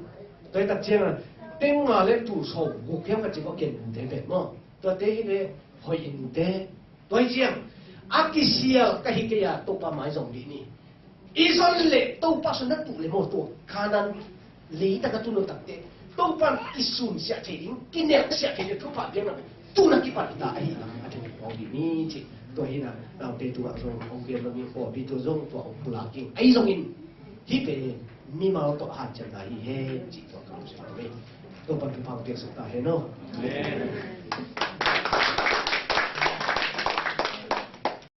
ด้วยแต่เจ้าน่ะเต็งมาเล่ตู้โซ่บุกเพียงกับจีบเก่งเตะแบบมั้งตัวเตะที่เลยหอยอินเตะตัวเจ้าอากิเซียก็ฮิกยาตัวปลาไม้ส่งดีนี่อีส่วนเล่ตัวปลาส่วนนั้นตัวเลยมั้งตัวขานั้นลีแต่ก็ตัวนึงตัดเตะตัวปลากิสุนเสียเทียงกินเนี่ยเสียเทียงทุกฝ่ายเพียงนั้นตัวนักกีฬาตายนะอาจจะมองดีนี่จีตัวนี้นะเราเตะตัวส่วนองค์เกลเรามีพอปีตัวส่งตัวองค์ปุรากิงไอ้ส่งอินที่เป็นมีมาเราตัวหาจังไงเฮ้จีตัวเขาใช่ไหมตัวปัจจุบันเปลี่ยนสไตล์เนาะ